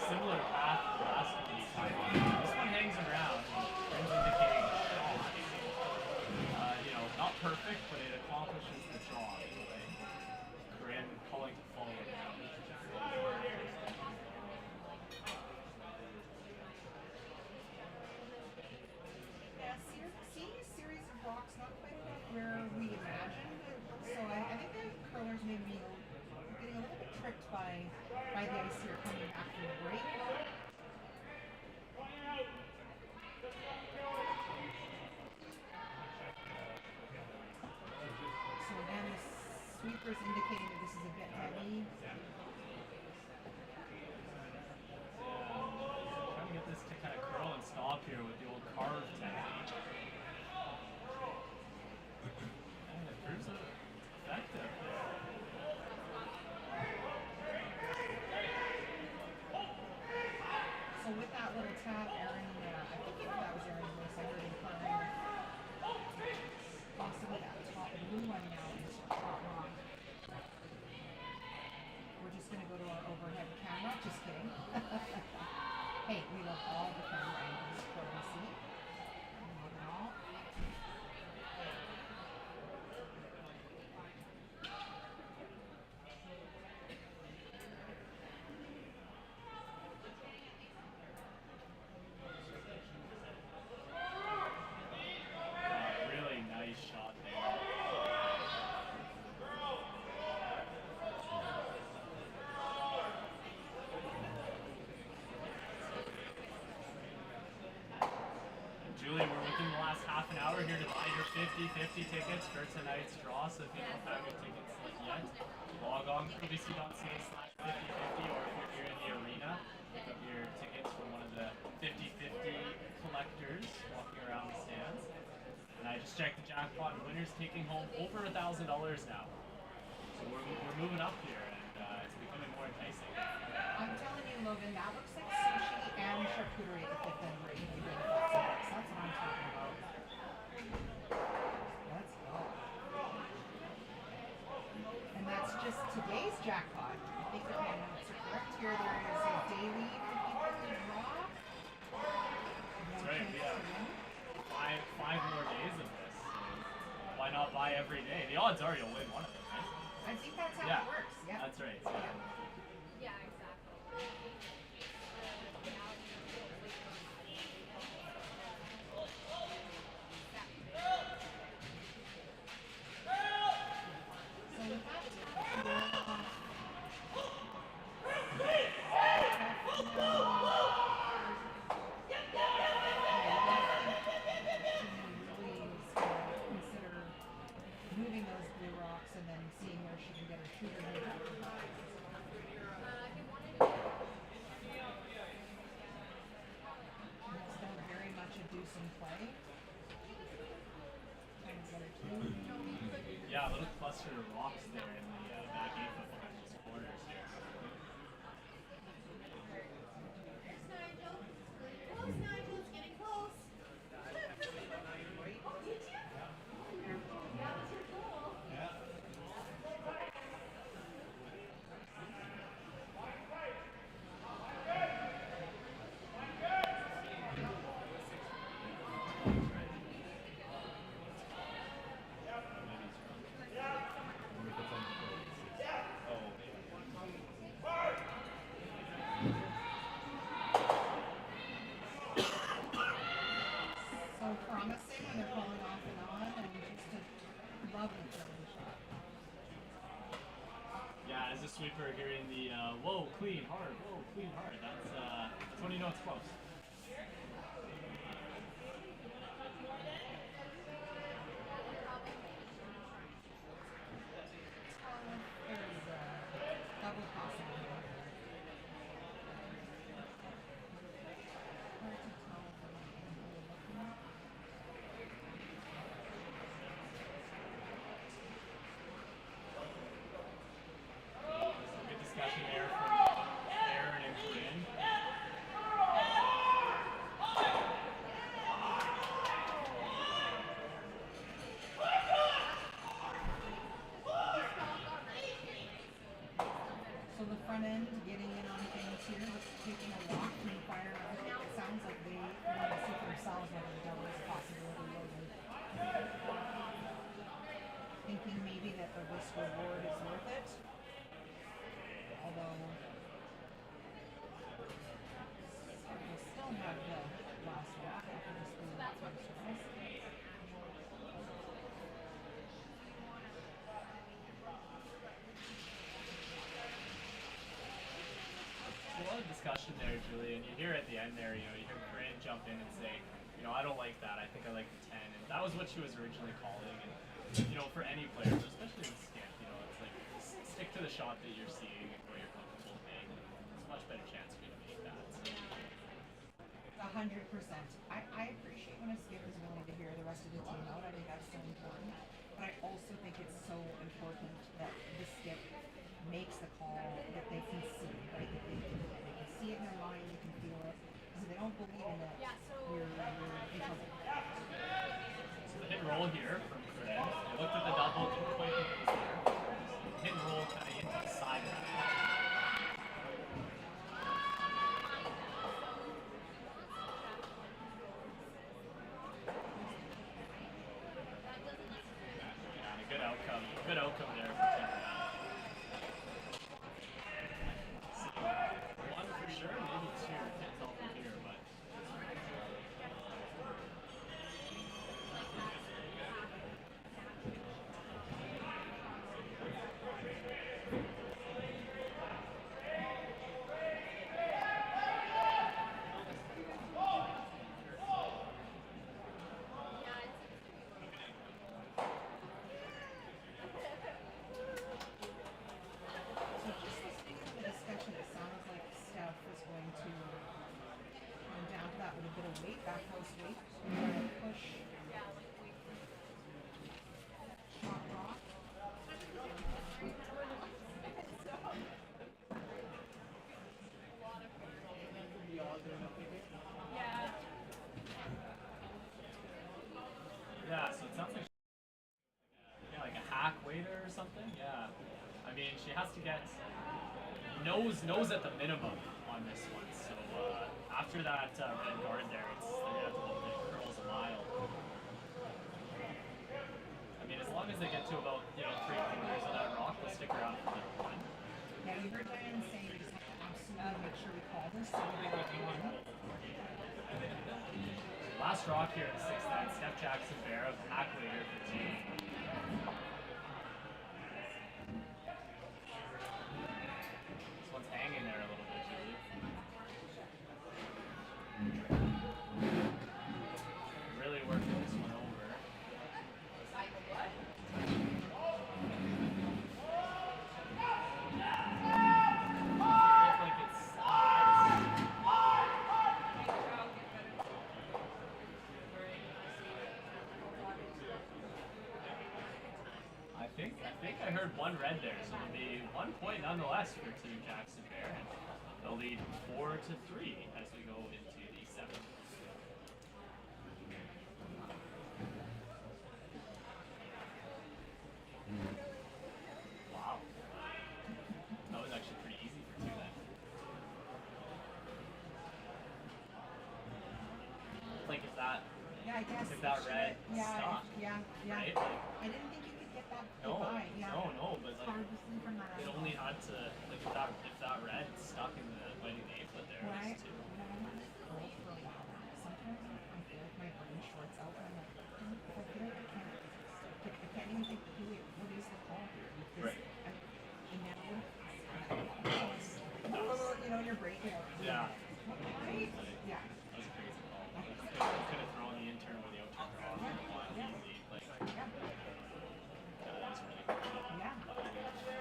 Similar path to the last one we tried on. This one hangs around and is indicating a shot. Not perfect, but it accomplishes the job. Corinne calling to follow it down. Yeah, seeing a series of rocks not quite about where we imagined. So I think the curlers may be getting a little bit tricked by the ice here coming after the break. So again, the sweeper's indicating that this is a bit heavy. Trying to get this to kind of curl and stop here with the old carved technique. And it proves effective. So with that little tap, Aaron, I think that was Aaron's voice. I heard him crying. Possibly that top blue one now is top rock. Just kidding. Hey, we love all the camera angles for the scene. Love it all. Really nice shot there. Julie, we're within the last half an hour here to buy your 50/50 tickets for tonight's draw. So if you don't have your tickets yet, log on to pbc.ca/50/50, or if you're here in the arena, pick up your tickets from one of the 50/50 collectors walking around the stands. And I just checked the jackpot, and winners taking home over $1,000 now. So we're moving up here, and it's becoming more enticing. I'm telling you, Logan, that looks like sushi and charcuterie at the fifth end rate. If you bring it back to Bucks. That's what I'm talking about. Let's go. And that's just today's jackpot. I think that my notes are correct here. There is a daily 50/50 draw. That's right. We have five more days of this. Why not buy every day? The odds are you'll win one of them, right? I think that's how it works. Yeah. That's right. So, Yeah, exactly. So with that, consider moving those blue rocks and then seeing where she can get her shooter moved out of the box. It's still very much a deuce and play. Times letter two. yeah, a little cluster of rocks there in the back 8 foot corners here. So promising when they're pulling off and on, and just a lovely throwing shot. Yeah, as a sweeper hearing the whoa, clean, hard, that's when you know it's close. There's a double possible here. Hard to tell from the angle you're looking at. Good discussion there from Aaron and Corinne. So the front end getting in on things here, just taking a walk and fire around. It sounds like they want to see for themselves whether the double is a possibility. Logan. Thinking maybe that the risk reward is worth it. Although we'll still have the last walk after this blue rock exercise. A lot of discussion there, Julie, and you hear at the end there, you hear Corinne jump in and say, I don't like that, I think I like the 10, and that was what she was originally calling, and, for any player, but especially in skip, it's like, stick to the shot that you're seeing and where you're comfortable playing, it's a much better chance for you to make that. So. 100%. I appreciate when a skip is willing to hear the rest of the team out. I think that's so important. But I also think it's so important that the skip makes the call that they can see, right? That they can see it in their mind, they can feel it. Because if they don't believe in it, you're in trouble. So the hit and roll here from Corinne. They looked at the double, didn't quite think it was there. Hit and roll kind of into the side rack. she has to get nose at the minimum on this one. So after that red guard there, they're gonna have to look at curls a mile. I mean, as long as they get to about 3/4 of that rock, they'll stick around for the one. Yeah, you heard Diane say we just have to absolutely make sure we call this so we know what we want. Last rock here in the 6th end, Steph Jackson Bear of Mac Waiter for team. This one's hanging there a little bit, Julie. Really working this one over. I think I heard one red there, so it'll be 1 point nonetheless for Team Jackson Bear, and they'll lead 4-3 as we go into the 7th. Wow, that was actually pretty easy for 2 then. Like if that, yeah, I guess if that red stopped, yeah. right? Like, I didn't think you could get that no, by. Yeah. no, but It's like hard to see from that it angle. only had to like if that red stuck in the biting the apron there, Right. it was 2. Sometimes I feel like my brain shorts out and I'm like, I feel like I can't even think, what is the call here? Because Right. And now, your brain. Yeah. Right? Yeah. That was a crazy call. Could have thrown the intern with the out turn off. Easy. Like, Yeah. that was really good. Yeah.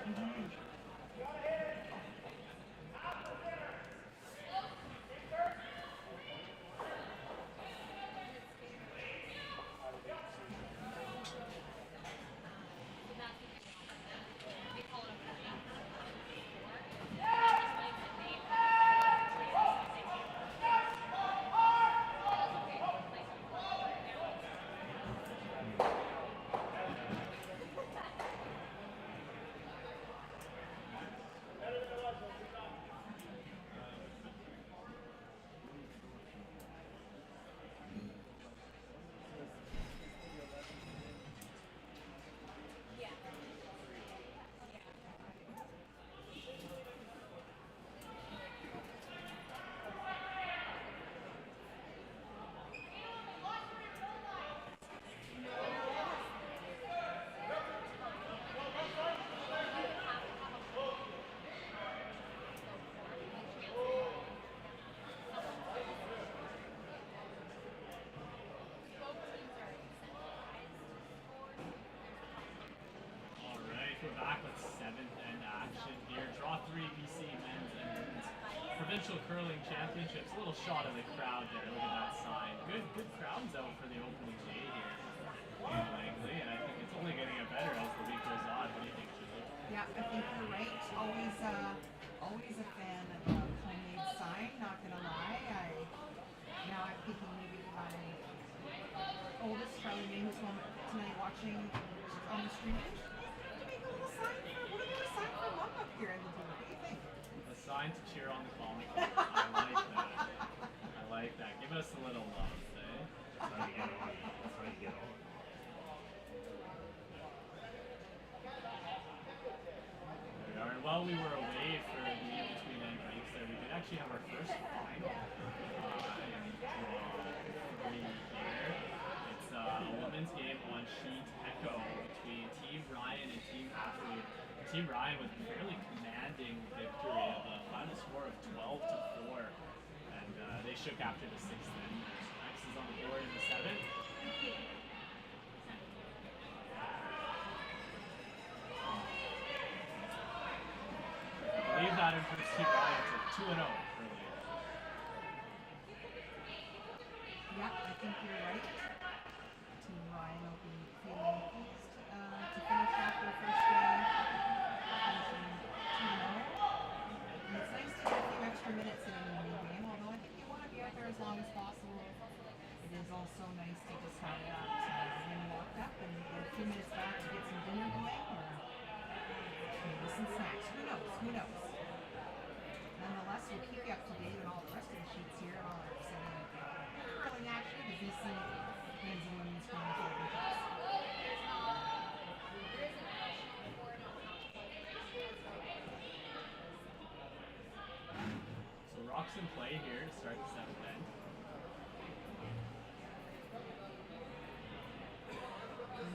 Mm-hmm. We're back with 7th end action here. Draw 3 BC men's and women's provincial curling championships. A little shot of the crowd there. Look at that sign. Good crowds out for the opening day here in Langley, and I think it's only going to get better as the week goes on. What do you think, Julie? Yeah, I think you're right. Always a fan of a homemade sign. Not gonna lie. I'm thinking maybe my oldest Charlie May, who's home tonight watching on the stream. Make a little sign for what a little sign for mom up here in the booth. What do you think? A sign to cheer on the comic. I like that. Give us a little love, eh? That's how you get on. That's how you get on. There we are. And while we were away for the in-between end breaks there, we did actually have our first final in draw 3 here. It's a women's game on sheet Echo between Team Ryan and Team Hafeli. Team Ryan with a fairly commanding victory of a final score of 12-4. And they shook after the 6th end. Max is on the board in the 7th. I believe that improves Team Ryan to 2-0 earlier. Yeah, I think you're right. Team Ryan will be feeling pleased to finish off their first day, finishing 2-0. And it's nice to get a few extra minutes in a new game, although I think you want to be out there as long as possible. It is also nice to just have that win walked up and get a few minutes back to get some dinner going or maybe some snacks. we'll keep you up to date on all the rest of the sheets here and all our exciting curling action, the BC men's and women's curling championships. So rocks in play here to start the seventh end.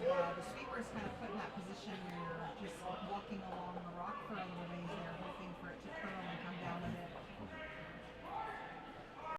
The sweeper is kind of put in that position where you're just walking along the rock for a little ways there, hoping for it to curl and come down a bit.